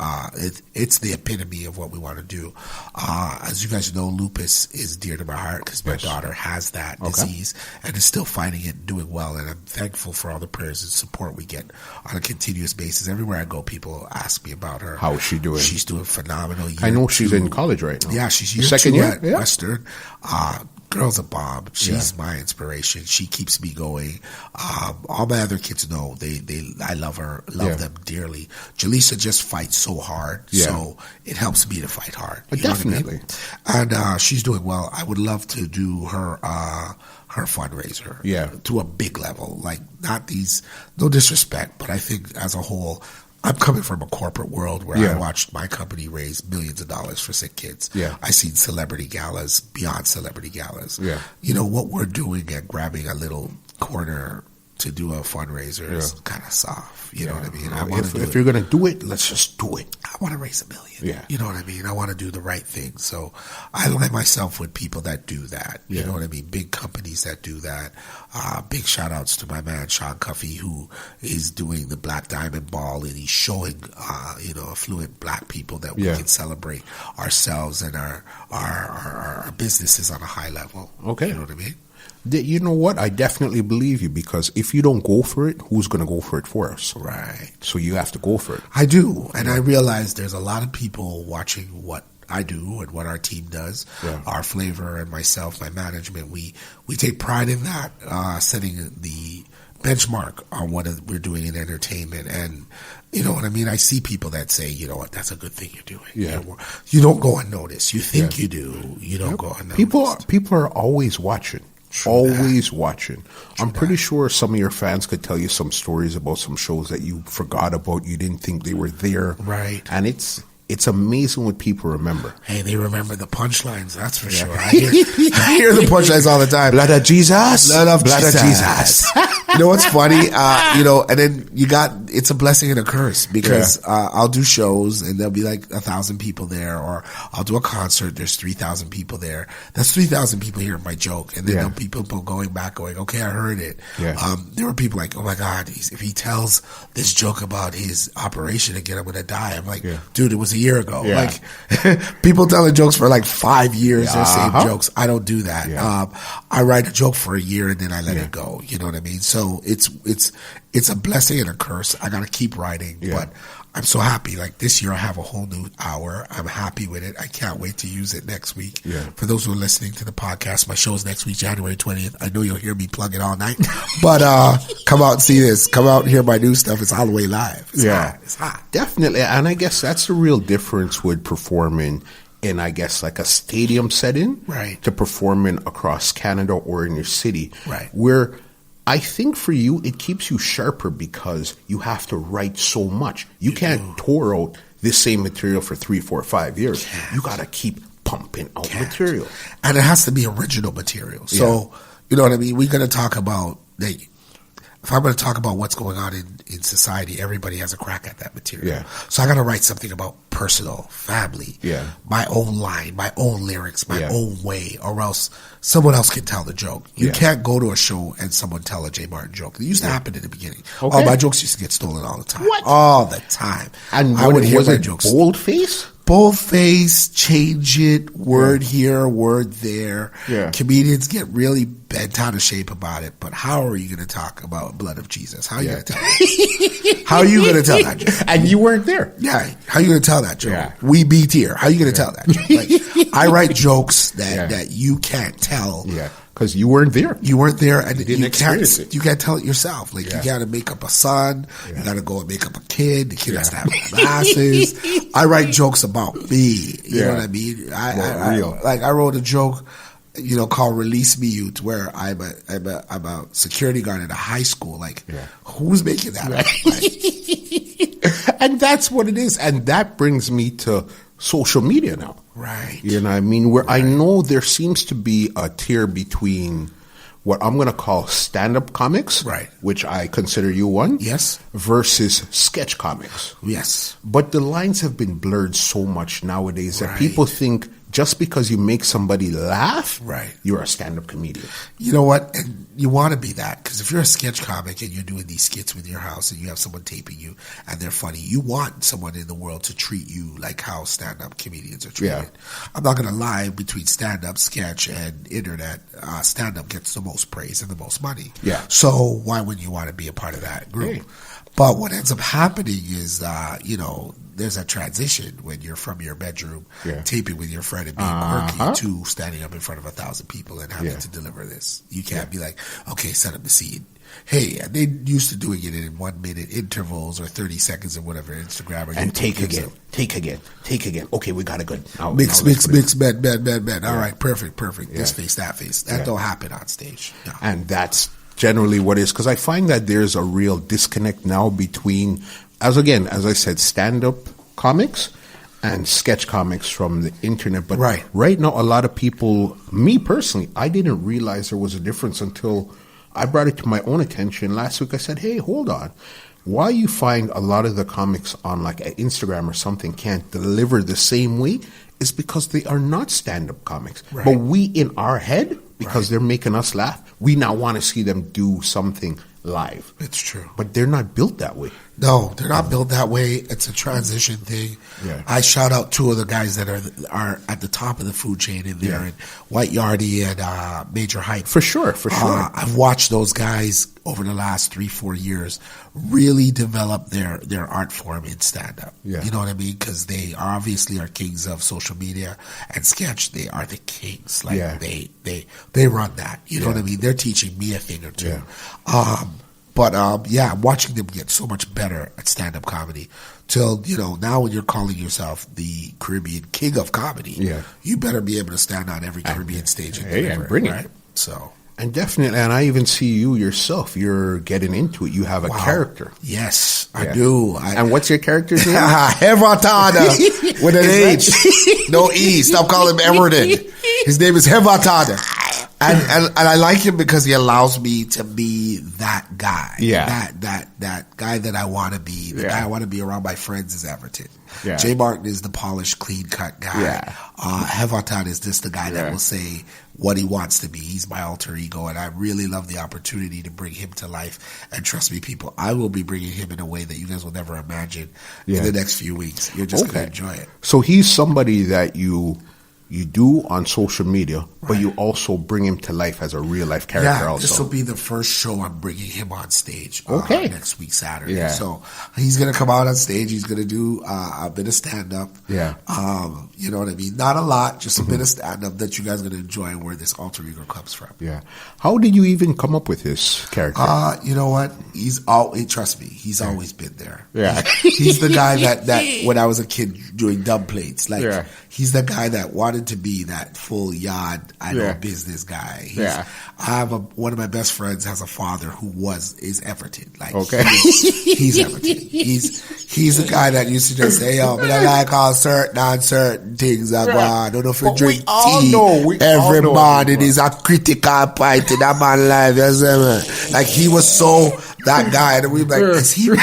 It's the epitome of what we want to do. As you guys know, lupus is dear to my heart because my daughter has that disease and is still fighting it and doing well. And I'm thankful for all the prayers and support we get on a continuous basis. Everywhere I go, people ask me about her. How is she doing? She's doing phenomenal. I know she's in college right now. Yeah, she's year 2 at Western. Girl's a bomb. She's my inspiration. She keeps me going. All my other kids know I love her, love them dearly. Jaleesa just fights so hard, so it helps me to fight hard. Definitely. And she's doing well. I would love to do her fundraiser to a big level. Like, not these, no disrespect, but I think as a whole, I'm coming from a corporate world where I watched my company raise millions of dollars for sick kids. I seen celebrity galas beyond celebrity galas. You know, what we're doing and grabbing a little corner to do a fundraiser is kind of soft. You know what I mean? If you're going to do it, let's just do it. I want to raise $1 million. You know what I mean? I want to do the right thing. So I align myself with people that do that. You know what I mean? Big companies that do that. Big shout outs to my man, Sean Cuffey, who is doing the Black Diamond Ball, and he's showing, affluent black people that we can celebrate ourselves and our businesses on a high level. Okay. You know what I mean? You know what? I definitely believe you, because if you don't go for it, who's going to go for it for us? Right. So you have to go for it. I do. And I realize there's a lot of people watching what I do and what our team does. Our flavor and myself, my management, we take pride in that, setting the benchmark on what we're doing in entertainment. And you know what I mean? I see people that say, you know what, that's a good thing you're doing. You don't go unnoticed. You think you do. You don't go unnoticed. People are always watching. Watching. I'm pretty sure some of your fans could tell you some stories about some shows that you forgot about. You didn't think they were there. Right. And it's amazing what people remember. Hey, they remember the punchlines, that's for sure. I hear the punchlines all the time. Blood of Jesus. Blood of Jesus. You know what's funny? And then it's a blessing and a curse, because I'll do shows and there'll be like 1,000 people there, or I'll do a concert, there's 3,000 people there. That's 3,000 people hearing my joke. And then there'll be people going back going, okay, I heard it. There were people like, oh my God, if he tells this joke about his operation again, I'm going to die. I'm like, dude, it was a year ago. Like, people telling jokes for like 5 years, their same jokes. I don't do that. I write a joke for a year and then I let it go. You know what I mean? So it's a blessing and a curse. I got to keep writing, but I'm so happy. Like, this year I have a whole new hour. I'm happy with it. I can't wait to use it next week. For those who are listening to the podcast, my show is next week, January 20th. I know you'll hear me plug it all night, but come out and see this. Come out and hear my new stuff. It's all the way live. It's hot. It's hot. Definitely. And I guess that's the real difference with performing in, I guess, like a stadium setting, to performing across Canada or in your city, where I think for you, it keeps you sharper because you have to write so much. You can't tour out this same material for 3, 4, 5 years. You got to keep pumping out material. And it has to be original material. So, you know what I mean? We're going to talk about, if I'm going to talk about what's going on in society, everybody has a crack at that material. So I got to write something about personal, family, my own line, my own lyrics, my own way, or else someone else can tell the joke. You can't go to a show and someone tell a Jay Martin joke. It used to happen in the beginning. Oh, my jokes used to get stolen all the time. All the time. And I would hear was my it jokes. Boldface? boldface, change it, word here, word there. Yeah. Comedians get really bent out of shape about it, but how are you going to talk about blood of Jesus? How are you going to tell that? How are you going to tell that joke? And you weren't there. Yeah, how are you going to tell that joke? Yeah. We beat here. How are you going to tell that joke? Like, I write jokes that you can't tell. Yeah, because you weren't there. You weren't there, and didn't experience it. You can't tell it yourself. Like, you got to make up a son. You got to go and make up a kid. The kid has to have glasses. I write jokes about me. You know what I mean? I wrote a joke, called "Release Me Youth," where I'm a security guard at a high school. Like, who's making that up? Like, and that's what it is. And that brings me to social media now. Right. You know what I mean? Where I know there seems to be a tier between what I'm going to call stand-up comics, right, which I consider you one, yes, versus sketch comics. Yes. But the lines have been blurred so much nowadays that people think just because you make somebody laugh, you're a stand-up comedian. You know what? And you want to be that, because if you're a sketch comic and you're doing these skits with your house and you have someone taping you and they're funny, you want someone in the world to treat you like how stand-up comedians are treated. Yeah. I'm not going to lie, between stand-up, sketch, and internet, stand-up gets the most praise and the most money. Yeah. So why wouldn't you want to be a part of that group? Hey. But what ends up happening is, there's a transition when you're from your bedroom taping with your friend and being quirky to standing up in front of 1,000 people and having to deliver this. You can't be like, okay, set up the scene. Hey, and they used to doing it in 1 minute intervals or 30 seconds or whatever, Instagram. And take again. Okay, we got a good. Mix, bed. All right, perfect. This face, that face. That don't happen on stage. No. And that's generally what it is, because I find that there's a real disconnect now between, as I said, stand-up comics and sketch comics from the internet. But right now, a lot of people, me personally, I didn't realize there was a difference until I brought it to my own attention last week. I said, hey, hold on. Why you find a lot of the comics on like Instagram or something can't deliver the same way is because they are not stand-up comics. Right. But we, in our head, because they're making us laugh, we now want to see them do something live. It's true. But they're not built that way. No, they're not built that way. It's a transition thing. Yeah. I shout out two of the guys that are at the top of the food chain in there, and White Yardie and Major Hype. For sure. I've watched those guys over the last 3-4 years really develop their art form in stand-up. Yeah. You know what I mean? Because they obviously are kings of social media and sketch. They are the kings. Like they run that. You know what I mean? They're teaching me a thing or two. Yeah. But watching them get so much better at stand-up comedy till, now when you're calling yourself the Caribbean king of comedy, you better be able to stand on every Caribbean stage and deliver, and bring it. Right? So. And definitely, and I even see you yourself, you're getting into it. You have a character. Yes, I do. And what's your character's name? Hevatada, with an H. No E. Stop calling him Everton. His name is Hevatada. And I like him because he allows me to be that guy. Yeah. That guy that I want to be. The guy I want to be around my friends is Everton. Yeah. Jay Martin is the polished, clean-cut guy. Yeah. Hevatada is just the guy that will say what he wants to be. He's my alter ego, and I really love the opportunity to bring him to life. And trust me, people, I will be bringing him in a way that you guys will never imagine in the next few weeks. You're just going to enjoy it. So he's somebody that you do on social media, but you also bring him to life as a real life character also. This will be the first show I'm bringing him on stage next week, Saturday. Yeah. So he's going to come out on stage. He's going to do a bit of stand-up. Yeah. You know what I mean? Not a lot, just a bit of stand-up that you guys are going to enjoy and where this alter ego comes from. Yeah. How did you even come up with his character? You know what? Trust me, he's always been there. Yeah. He's the guy that when I was a kid doing dub plates, he's the guy that wanted to be that full yard, business guy. One of my best friends has a father who is Everton. He's Everton. He's the guy that used to just say, "Yo, but I like all certain uncertain things I go on. Don't know if you drink tea every morning is a critical point in that man's life." You know what I mean? Like, he was so that guy, and we were like, "Is he real?"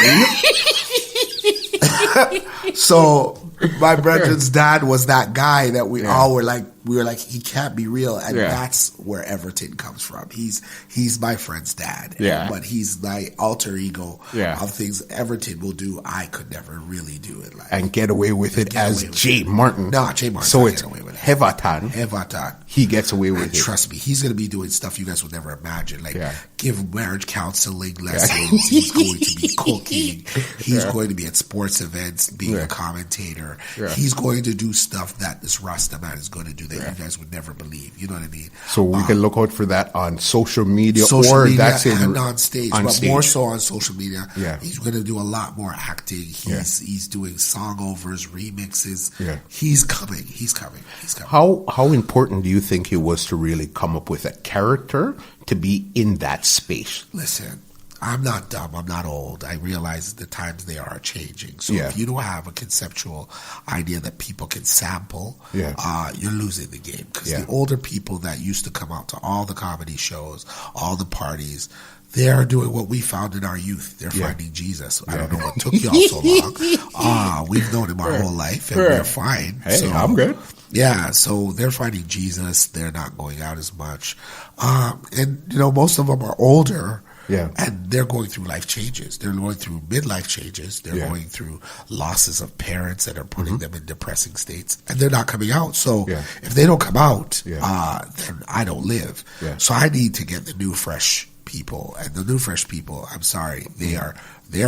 So my brethren's dad was that guy that we all were like we were like, he can't be real, and Yeah. that's where Everton comes from. He's my friend's dad, Yeah. but he's my alter ego Yeah. of things Everton will do. I could never really do it like And get away with it Get as away with Jay it. Martin. No, Jay Martin So can't it's get away with it. Everton. Everton. He gets away with And it. trust me, he's going to be doing stuff you guys would never imagine, like Yeah. give marriage counseling lessons. He's going to be cooking. He's going to be at sports events, being Yeah. a commentator. Yeah. He's going to do stuff that this Rasta man is going to do that you guys would never believe. You know what I mean? So we can look out for that on social media, Social or media that's in and on stage, on but stage. more so on social media. Yeah. He's going to do a lot more acting. Yeah. He's doing song overs, remixes. Yeah. He's coming. He's coming. He's coming. How important do you think it was to really come up with a character to be in that space? Listen, I'm not dumb. I'm not old. I realize the times they are changing. So Yeah. if you don't have a conceptual idea that people can sample, Yeah. you're losing the game. Because Yeah. the older people that used to come out to all the comedy shows, all the parties, they are doing what we found in our youth. They're Yeah. finding Jesus. I don't know what took y'all so long. We've known him our whole life, and we're fine. Hey, I'm good. Yeah, so they're finding Jesus. They're not going out as much. And, most of them are older. Yeah. And they're going through life changes. They're going through midlife changes. They're Yeah. going through losses of parents that are putting them in depressing states. And they're not coming out. So Yeah. if they don't come out, Yeah. then I don't live. Yeah. So I need to get the new, fresh people. And the new, fresh people, I'm sorry, they are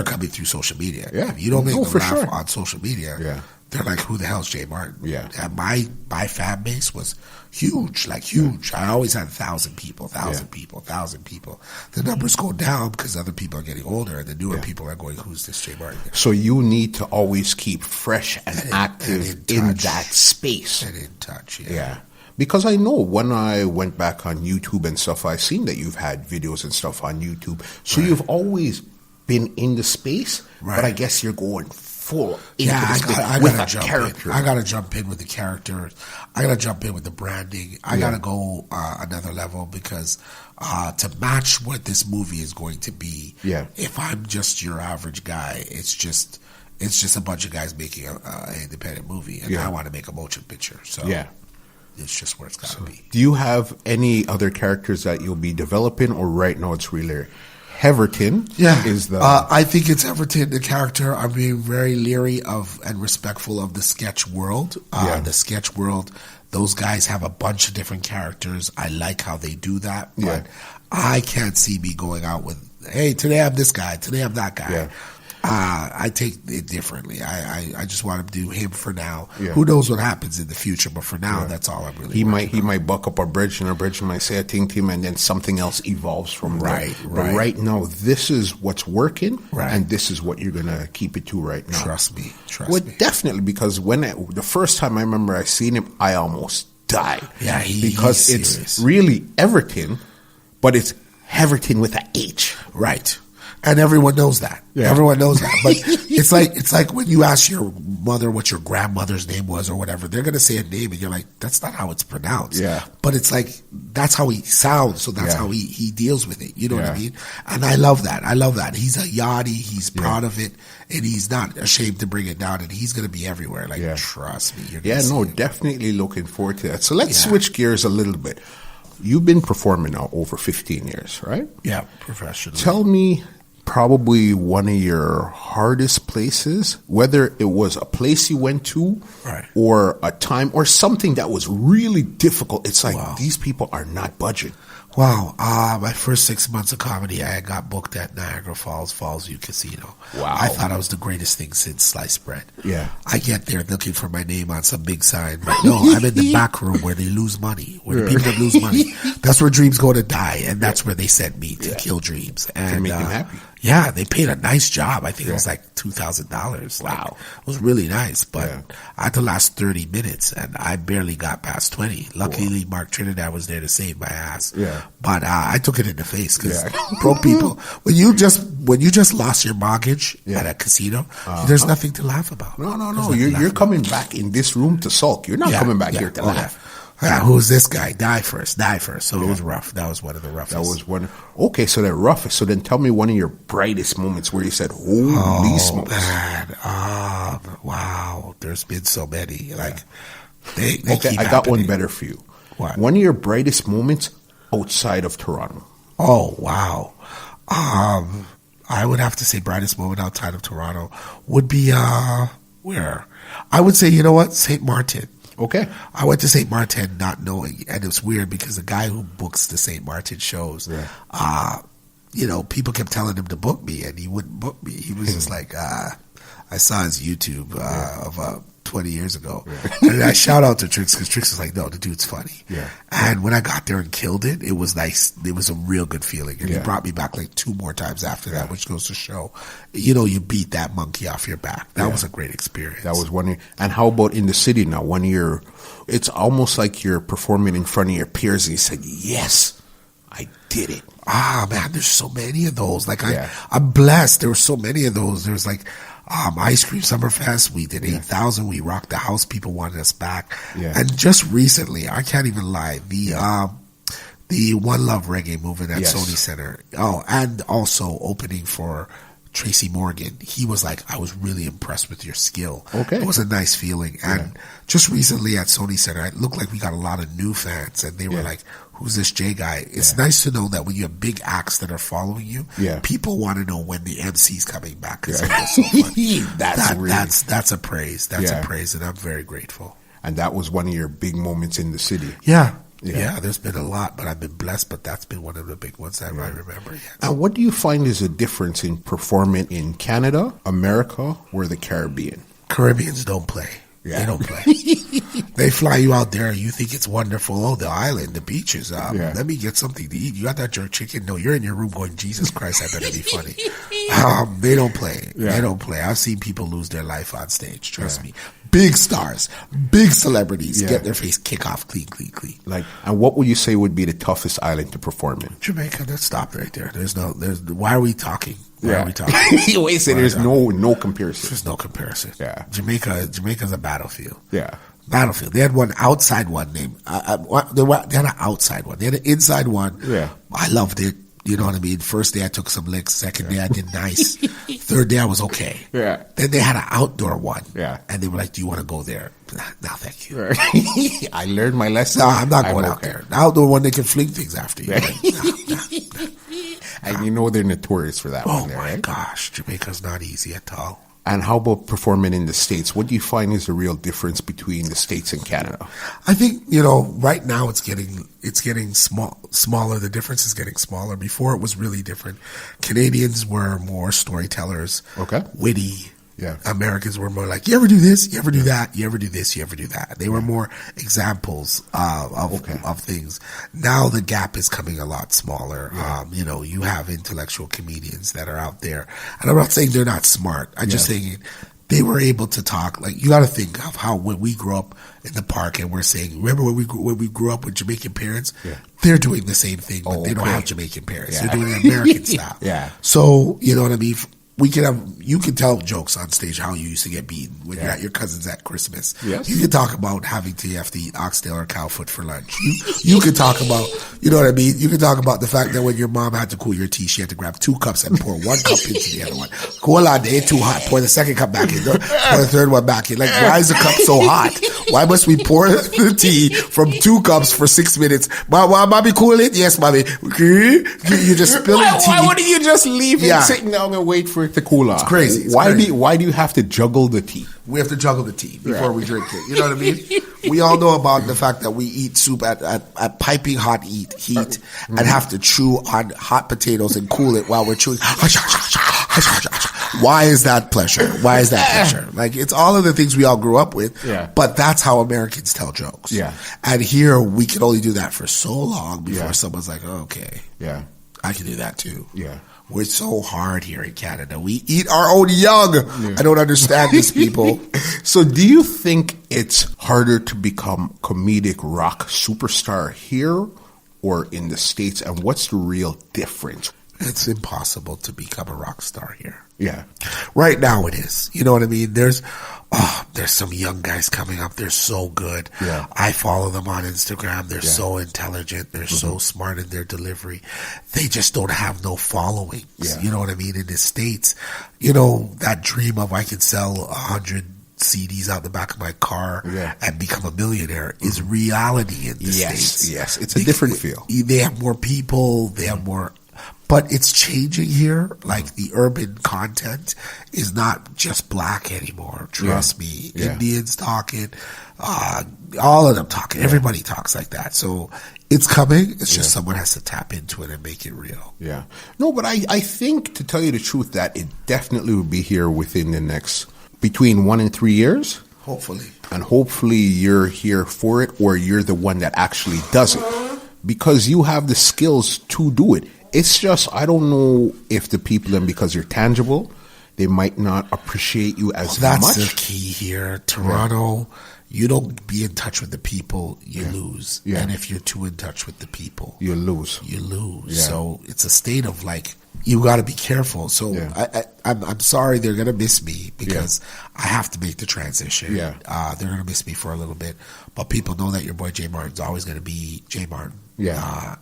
coming through social media. Yeah. If you don't make No, them for laugh sure. on social media, Yeah. they're like, who the hell's Jay Martin? Yeah. And my fan base was huge, like huge. I always had 1,000 people, 1,000 people, 1,000 people. The numbers go down because other people are getting older, and the newer people are going, who's this Jay Martin guy? So you need to always keep fresh and active and in in touch. that space. And in touch, yeah. Yeah. Because I know when I went back on YouTube and stuff, I've seen that you've had videos and stuff on YouTube. So you've always been in the space, Right. but I guess you're going full into Yeah, the I space gotta with a jump character. in. I gotta jump in with the character. I gotta jump in with the branding. I gotta go another level because to match what this movie is going to be. Yeah. If I'm just your average guy, it's just a bunch of guys making an independent movie, and Yeah. I want to make a motion picture. So Yeah. it's just where it's gotta be. Do you have any other characters that you'll be developing, or right now it's really Heverton? Yeah, Is the I think it's Everton, the character. I'm being very leery of and respectful of the sketch world. Yeah. The sketch world, those guys have a bunch of different characters. I like how they do that, but Yeah. I can't see me going out with, hey, today I'm this guy, today I'm that guy. Yeah. I take it differently. I just want to do him for now. Yeah. Who knows what happens in the future? But for now, that's all I'm really. he working might buck up a bridge, and a bridge might say a thing to him, and then something else evolves from Right, there. But right. right now, this is what's working, Right. and this is what you're gonna keep it to right now. Trust me. Well, definitely, because the first time I remember I seen him, I almost died. Yeah, because he's it's serious. really Everton, but it's Heverton with an H. Right. And everyone knows that. Yeah. Everyone knows that. But it's like when you ask your mother what your grandmother's name was or whatever, they're gonna say a name and you're like, that's not how it's pronounced. Yeah. But it's like that's how he sounds, so that's Yeah. how he deals with it. You know what I Yeah. mean? And I love that. I love that. He's a yachty, he's proud of it, and he's not ashamed to bring it down, and he's gonna be everywhere. Like Yeah. trust me. You're gonna Yeah, see no, him. definitely looking forward to that. So let's Yeah. switch gears a little bit. You've been performing now over 15 years, right? Yeah, professional. Tell me probably one of your hardest places, whether it was a place you went to Right. or a time or something that was really difficult. It's like Wow. these people are not budging. Wow. My first 6 months of comedy, I got booked at Niagara Falls, Fallsview Casino. Wow. I thought I was the greatest thing since sliced bread. Yeah. I get there looking for my name on some big sign. But no, I'm in the back room where they lose money, where the people that lose money. That's where dreams go to die, and that's where they sent me to kill dreams. And, make them happy. Yeah, they paid a nice job. I think it was like $2,000. Wow. It was really nice, but Yeah. I had to last 30 minutes, and I barely got past 20. Luckily, Mark Trinidad was there to save my ass. Yeah. But I took it in the face because Yeah. broke people. When you just lost your mortgage at a casino, there's nothing to laugh about. No, There's no. nothing to You're laugh coming back in this room to sulk. You're not Yeah, coming back yeah. here to Oh, laugh. Yeah, who's this guy? Die first. So it was rough. That was one of the roughest. That was one. Okay, so that roughest. So then tell me one of your brightest moments where you said, holy smokes. Man, wow. There's been so many. Like, They Okay, keep I got one happening. better for you. What? One of your brightest moments outside of Toronto. Oh, wow. I would have to say brightest moment outside of Toronto would be, where? I would say, you know what? St. Martin. Okay. I went to St. Martin not knowing, and it's weird because the guy who books the St. Martin shows, people kept telling him to book me, and he wouldn't book me. He was just like, I saw his YouTube of 20 years ago. Yeah. And I shout out to Trix because Trix is like, no, the dude's funny. Yeah. And when I got there and killed it, it was nice. It was a real good feeling. And he brought me back like 2 more times after that, which goes to show, you beat that monkey off your back. That was a great experience. That was one year. And how about in the city now? 1 year, it's almost like you're performing in front of your peers and you said, yes, I did it. Man, there's so many of those. Like I'm blessed. There were so many of those. There was like, Ice Cream Summerfest, we did 8,000. We rocked the house. People wanted us back. Yeah. And just recently, I can't even lie, the One Love Reggae movement at Sony Center. Oh, and also opening for Tracy Morgan. He was like, I was really impressed with your skill. Okay. It was a nice feeling. And just recently at Sony Center, it looked like we got a lot of new fans, and they were like, who's this J guy? It's nice to know that when you have big acts that are following you, people want to know when the MC's coming back. Because so that's a praise. That's a praise, and I'm very grateful. And that was one of your big moments in the city. Yeah, there's been a lot, but I've been blessed, but that's been one of the big ones that I remember. Yes. And what do you find is a difference in performing in Canada, America, or the Caribbean? Caribbeans don't play. Yeah. They don't play. They fly you out there and you think it's wonderful. Oh, the island, the beaches. Let me get something to eat. You got that jerk chicken? No, you're in your room going, Jesus Christ, that better be funny. They don't play. They don't play. I've seen people lose their life on stage. Trust me. Big stars, big celebrities get their face kicked off clean. Like, and what would you say would be the toughest island to perform in? Jamaica. Let's stop right there. Why are we talking? Why are we talking? You always say there's no comparison. There's no comparison. Yeah. Jamaica's a battlefield. Yeah. Battlefield. They had one outside one named, they had an outside one. They had an inside one. Yeah. I loved it. You know what I mean? First day I took some licks. Second day I did nice. Third day I was okay. Yeah. Then they had an outdoor one. Yeah. And they were like, do you want to go there? No, thank you. I learned my lesson. No, I'm not going out there. The outdoor one, they can fling things after you. And you know they're notorious for that one there, Oh, my right? gosh. Jamaica's not easy at all. And how about performing in the States? What do you find is the real difference between the States and Canada? I think, right now it's getting smaller. The difference is getting smaller. Before it was really different. Canadians were more storytellers. Okay. Witty. Yeah. Americans were more like, you ever do this? You ever do that? You ever do this? You ever do that? They were more examples of things. Now the gap is coming a lot smaller. Yeah. You have intellectual comedians that are out there. And I'm not saying they're not smart. I'm just saying they were able to talk. Like, you got to think of how when we grew up in the park and we're saying, remember when we grew up with Jamaican parents? Yeah. They're doing the same thing, but they don't have Jamaican parents. Yeah. They're doing it American style. Yeah. So, you know what I mean? You can tell jokes on stage how you used to get beaten when you're at your cousin's at Christmas. Yes. You can talk about having to have to eat oxtail or cow foot for lunch. You can talk about, you know what I mean? You can talk about the fact that when your mom had to cool your tea, she had to grab 2 cups and pour 1 cup into the other one. Cool on, they're too hot. Pour the second cup back in. Pour the third one back in. Like, why is the cup so hot? Why must we pour the tea from 2 cups for 6 minutes? Mommy, cool it? Yes, mommy. You're just spilling tea. Why wouldn't you just leave it sitting down and wait for it to cool off? It's crazy. Why do you have to juggle the tea? We have to juggle the tea before we drink it. You know what I mean? We all know about the fact that we eat soup at piping hot heat and have to chew on hot potatoes and cool it while we're chewing. Why is that pleasure? Why is that pleasure? Like, it's all of the things we all grew up with, but that's how Americans tell jokes. Yeah. And here, we can only do that for so long before someone's like, oh, okay. Yeah. I can do that too. Yeah. We're so hard here in Canada. We eat our own young. Yeah. I don't understand these people. So do you think it's harder to become comedic rock superstar here or in the States? And what's the real difference? It's impossible to become a rock star here. Yeah. Right now it is. You know what I mean? There's some young guys coming up. They're so good. Yeah. I follow them on Instagram. They're so intelligent. They're so smart in their delivery. They just don't have no following. Yeah. You know what I mean? In the States, that dream of I can sell 100 CDs out the back of my car Yeah. and become a millionaire is reality in the States. Yes, it's a different feel. They have more people, they have more, but it's changing here. Like the urban content is not just black anymore. Trust me. Yeah. Indians talking, all of them talking. Everybody talks like that. So it's coming. It's just someone has to tap into it and make it real. Yeah. No, but I think, to tell you the truth, that it definitely will be here within the next, between 1 and 3 years. Hopefully. And hopefully you're here for it, or you're the one that actually does it. Because you have the skills to do it. It's just, I don't know if the people, then because you're tangible, they might not appreciate you as That's much. the key here. Toronto, you don't be in touch with the people, you lose. Yeah. And if you're too in touch with the people, You lose. you lose. Yeah. So it's a state of like, you got to be careful. So I'm sorry they're going to miss me because I have to make the transition. Yeah. They're going to miss me for a little bit. But people know that your boy Jay Martin's always going to be Jay Martin. Yeah.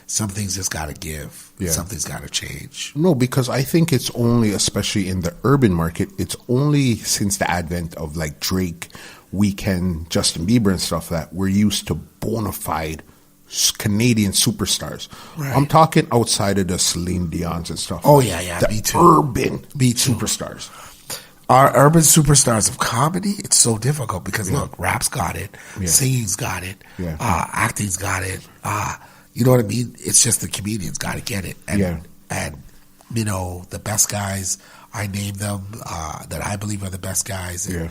Something's just got to give. Yeah. Something's got to change. No, because I think it's only, especially in the urban market, it's only since the advent of like Drake, Weeknd, Justin Bieber and stuff that we're used to bona fide Canadian superstars. Right. I'm talking outside of the Celine Dion's and stuff. Oh, yeah, The me too. urban Me too. superstars. Our urban superstars of comedy, it's so difficult because look, rap's got it, singing's got it, acting's got it. You know what I mean? It's just the comedians got to get it. And you know, the best guys, I name them that I believe are the best guys. And,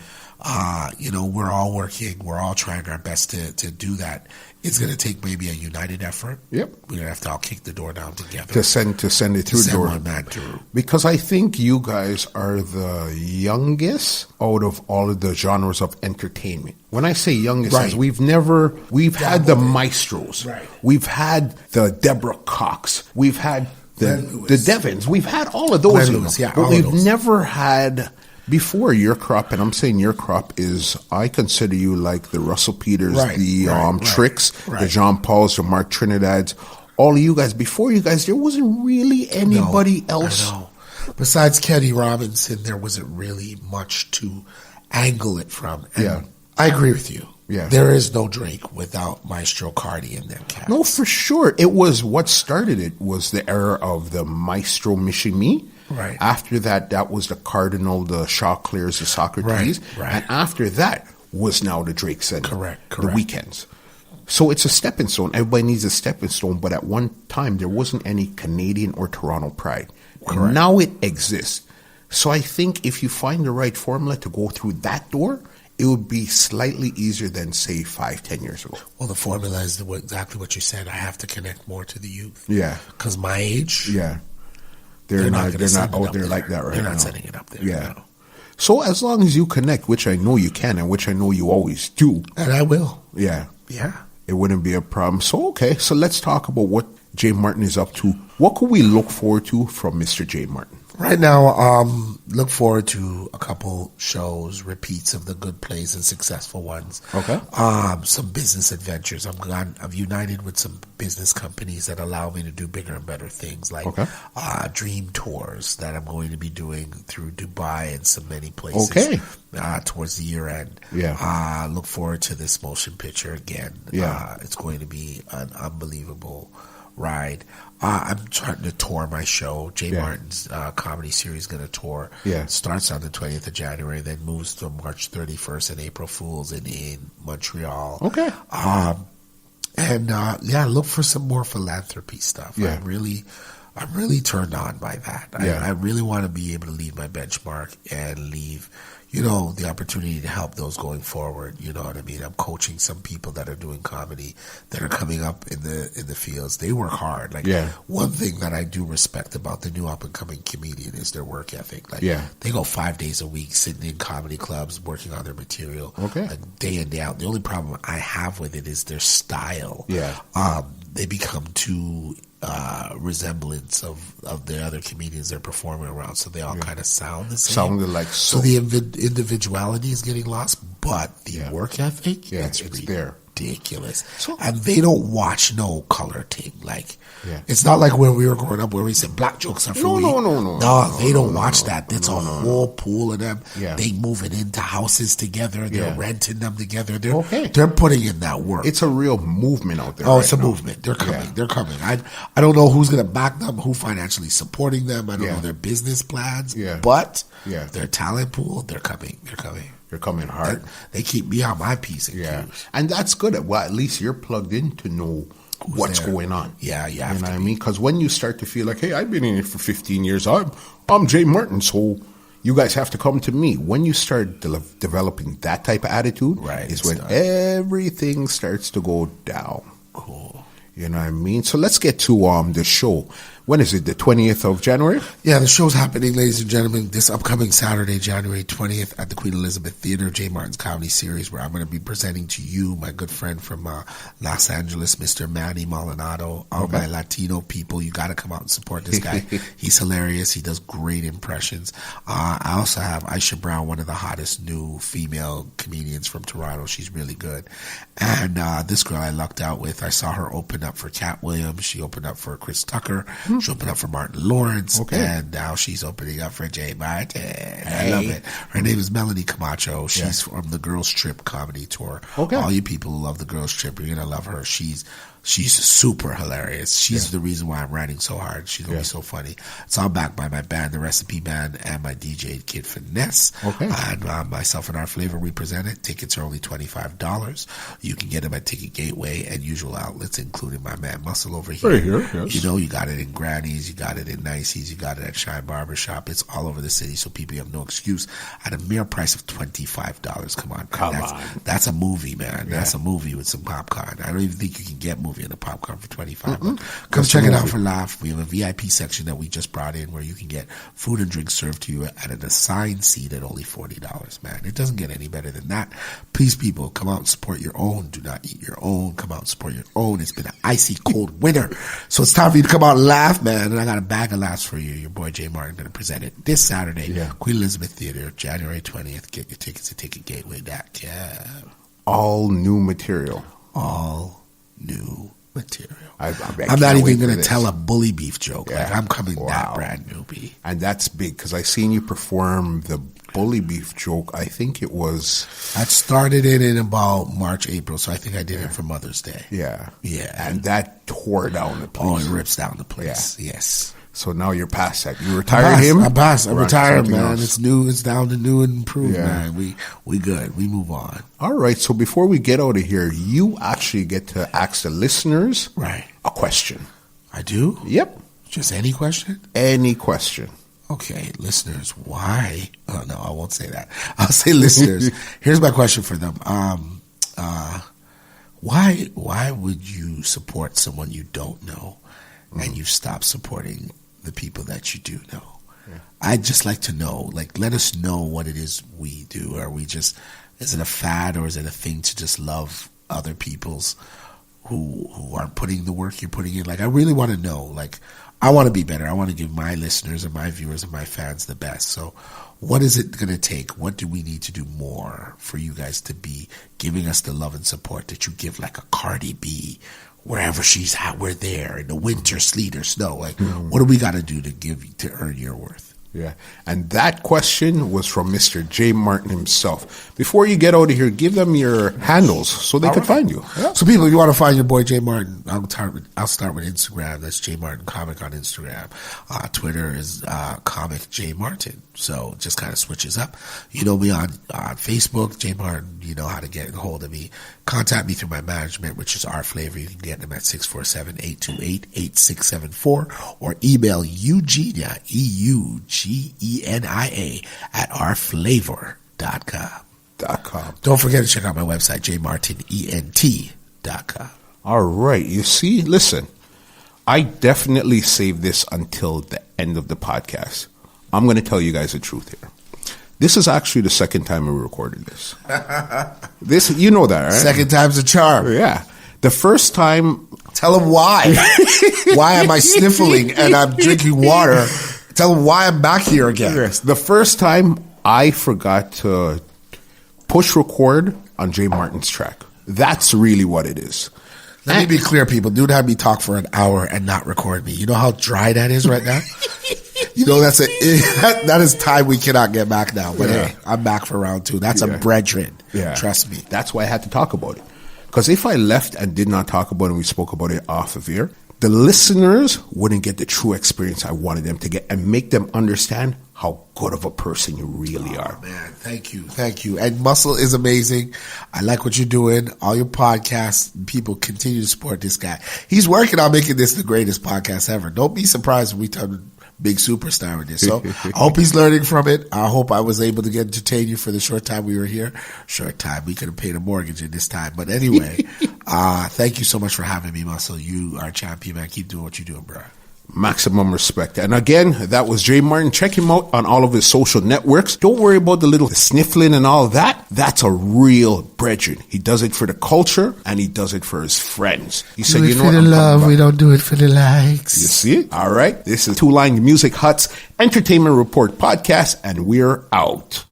you know, we're all working, we're all trying our best to do that. It's going to take maybe a united effort. Yep. We're going to have to all kick the door down together. To send it through the send door. one man through. Because I think you guys are the youngest out of all of the genres of entertainment. When I say youngest, Right. we've had the maestros. Right. We've had the Deborah Cox. We've had Glenn the Lewis. Devons. We've had all of those. Glenn you know. Lewis, yeah, But all of we've those. never had, before your crop, and I'm saying your crop is, I consider you like the Russell Peters, Right, the right, Tricks, the right. Jean Pauls, the Mark Trinidads, all of you guys. Before you guys, there wasn't really anybody else. I know. Besides Kenny Robinson, there wasn't really much to angle it from. And I agree with you. Yeah. There is no Drake without Maestro Cardi in them cats. No, for sure. It was what started it was the era of the Maestro Mishimi. Right. After that, that was the Cardinal, the Chauclairs, the Socrates. Right. And after that was now the Drakes and Correct. the Weekends. So it's a stepping stone. Everybody needs a stepping stone. But at one time, there wasn't any Canadian or Toronto pride. Correct. And now it exists. So I think if you find the right formula to go through that door, it would be slightly easier than, say, 5-10 years ago. Well, the formula is exactly what you said. I have to connect more to the youth. Yeah. Because my age, Yeah. They're not gonna send it out up there like that right They're now. not sending it up there. Yeah. No. So as long as you connect, which I know you can and which I know you always do, And I will. yeah, Yeah. it wouldn't be a problem. So, okay, so let's talk about what Jay Martin is up to. What could we look forward to from Mr. Jay Martin? Right now, look forward to a couple shows, repeats of the good plays and successful ones. Okay. Some business adventures. I've united with some business companies that allow me to do bigger and better things, like dream tours that I'm going to be doing through Dubai and so many places. Okay. Towards the year end. Yeah. Look forward to this motion picture again. Yeah. It's going to be an unbelievable ride. I'm starting to tour my show. Jay Martin's comedy series is going to tour. Yeah. Starts on the 20th of January, then moves to March 31st and April Fools in Montreal. Okay. Look for some more philanthropy stuff. Yeah. I'm really turned on by that. I really want to be able to leave my benchmark and leave, the opportunity to help those going forward. You know what I mean? I'm coaching some people that are doing comedy that are coming up in the fields. They work hard. One thing that I do respect about the new up and coming comedian is their work ethic. They go 5 days a week sitting in comedy clubs working on their material. Okay. Day in, day out. The only problem I have with it is their style. Yeah. They become too resemblance of the other comedians they're performing around, so they all kind of sound the same. Sounded like so the individuality is getting lost, but the work ethic, it's there. ridiculous. And they don't watch no color thing. Like, Yeah. it's not like when we were growing up where we said black jokes are for No, weak. no, They don't watch that. It's a whole pool of them. Yeah. They moving into houses together. They're Yeah. renting them together. Okay. They're putting in that work. It's a real movement out there. Oh, right it's a now. movement. They're coming. Yeah. They're coming. I don't know who's going to back them, who financially supporting them. I don't Yeah. know their business plans. Yeah. But Yeah. their talent pool, they're coming. They're coming. You're coming hard. They keep me on my P's and Yeah. Q's. And that's good. Well, at least you're plugged in to know what's there. going on. Yeah, you You have know to what I be. mean? Because when you start to feel like, hey, I've been in it for 15 years. I'm Jay Martin, so you guys have to come to me. When you start developing that type of attitude, Right, is it's when done. everything starts to go down. Cool. You know what I mean? So let's get to the show. When is it? The 20th of January? Yeah, the show's happening, ladies and gentlemen, this upcoming Saturday, January 20th at the Queen Elizabeth Theater, Jay Martin's Comedy Series, where I'm going to be presenting to you, my good friend from Los Angeles, Mr. Manny Maldonado. All my Latino people, you got to come out and support this guy. He's hilarious. He does great impressions. I also have Aisha Brown, one of the hottest new female comedians from Toronto. She's really good. And this girl I lucked out with, I saw her open up for Cat Williams. She opened up for Chris Tucker. She opened up for Martin Lawrence. Okay. And now she's opening up for Jay Martin. I love it. Her name is Melanie Camacho. She's from the Girls Trip comedy tour. Okay. All you people who love the Girls Trip, you're going to love her. She's super hilarious. She's the reason why I'm writing so hard. She's going to be so funny. It's all backed by my band, the Recipe Band, and my DJ Kid Finesse. Okay. And myself and Our Flavor, we present it. Tickets are only $25. You can get them at Ticket Gateway and usual outlets, including my man Muscle over here. Right here, yes. You know, you got it in Granny's, you got it in Nicey's, you got it at Shine Barbershop. It's all over the city, so people have no excuse. At a mere price of $25. Come on, man. That's a movie, man. Yeah. That's a movie with some popcorn. I don't even think you can get movie and a popcorn for $25. But come check it out for laugh. We have a VIP section that we just brought in where you can get food and drinks served to you at an assigned seat at only $40, man. It doesn't get any better than that. Please, people, come out and support your own. Do not eat your own. Come out and support your own. It's been an icy cold winter, so it's time for you to come out and laugh, man. And I got a bag of laughs for you. Your boy Jay Martin going to present it this Saturday, Queen Elizabeth Theater, January 20th. Get your tickets at TicketGateway.com. All new material. All new material. I'm not even going to tell a bully beef joke. Yeah. Like, I'm coming Wow. that brand new, B. And that's big because I seen you perform the bully beef joke. I think it was. I started it in about March, April, so I think I did it for Mother's Day. Yeah. Yeah. And that tore down the place. Oh, it rips down the place. Yes. So now you're past that. You retired him? I'm past. I'm We're on retired, something man. else. It's new. It's down to new and improved, Yeah. man. We good. We move on. All right. So before we get out of here, you actually get to ask the listeners Right. a question. I do? Yep. Just any question? Any question. Okay, listeners, why? Oh, no, I won't say that. I'll say listeners. Here's my question for them. Why would you support someone you don't know and you stop supporting the people that you do know? Yeah. I'd just like to know, like, let us know what it is we do. Are we just, is it a fad or is it a thing to just love other people's who aren't putting the work you're putting in? Like, I really want to know, like, I want to be better. I want to give my listeners and my viewers and my fans the best. So what is it going to take? What do we need to do more for you guys to be giving us the love and support that you give, like a Cardi B, wherever she's at, we're there in the winter, sleet or snow. Like, what do we got to do to earn your worth? Yeah. And that question was from Mr. Jay Martin himself. Before you get out of here, give them your handles so they can find you. Yeah. So people, if you want to find your boy Jay Martin, I'll start with Instagram. That's Jay Martin Comic on Instagram. Twitter is Comic Jay Martin. So just kind of switches up. You know me on Facebook, Jay Martin. You know how to get a hold of me. Contact me through my management, which is Our Flavor. You can get them at 647-828-8674 or email Eugenia, EUGENIA at ourflavor.com. Don't forget to check out my website, jmartinent.com. All right. You see, listen, I definitely saved this until the end of the podcast. I'm going to tell you guys the truth here. This is actually the second time we recorded this. You know that, right? Second time's a charm. Yeah. The first time. Tell them why. Why am I sniffling and I'm drinking water? Tell them why I'm back here again. Yes. The first time I forgot to push record on Jay Martin's track. That's really what it is. Let me be clear, people. Dude had me talk for an hour and not record me. You know how dry that is right now? You know, that is time we cannot get back now. But hey, I'm back for round 2. That's a brethren. Yeah. Trust me. That's why I had to talk about it. Because if I left and did not talk about it and we spoke about it off of air, the listeners wouldn't get the true experience I wanted them to get and make them understand how good of a person you really are. Man, thank you. Thank you. And Muscle is amazing. I like what you're doing. All your podcasts, people continue to support this guy. He's working on making this the greatest podcast ever. Don't be surprised when we turn big superstar with this. So I hope he's learning from it. I hope I was able to entertain you for the short time we were here. Short time. We could have paid a mortgage in this time. But anyway, thank you so much for having me, Muscle. You are a champion, man. Keep doing what you're doing, bro. Maximum respect. And again, that was Jay Martin. Check him out on all of his social networks. Don't worry about the little sniffling and all that. That's a real brethren. He does it for the culture and he does it for his friends. He said, you know what? For the love, we don't do it for the likes. You see? All right. This is Two Line Music Hut's Entertainment Report podcast, and we're out.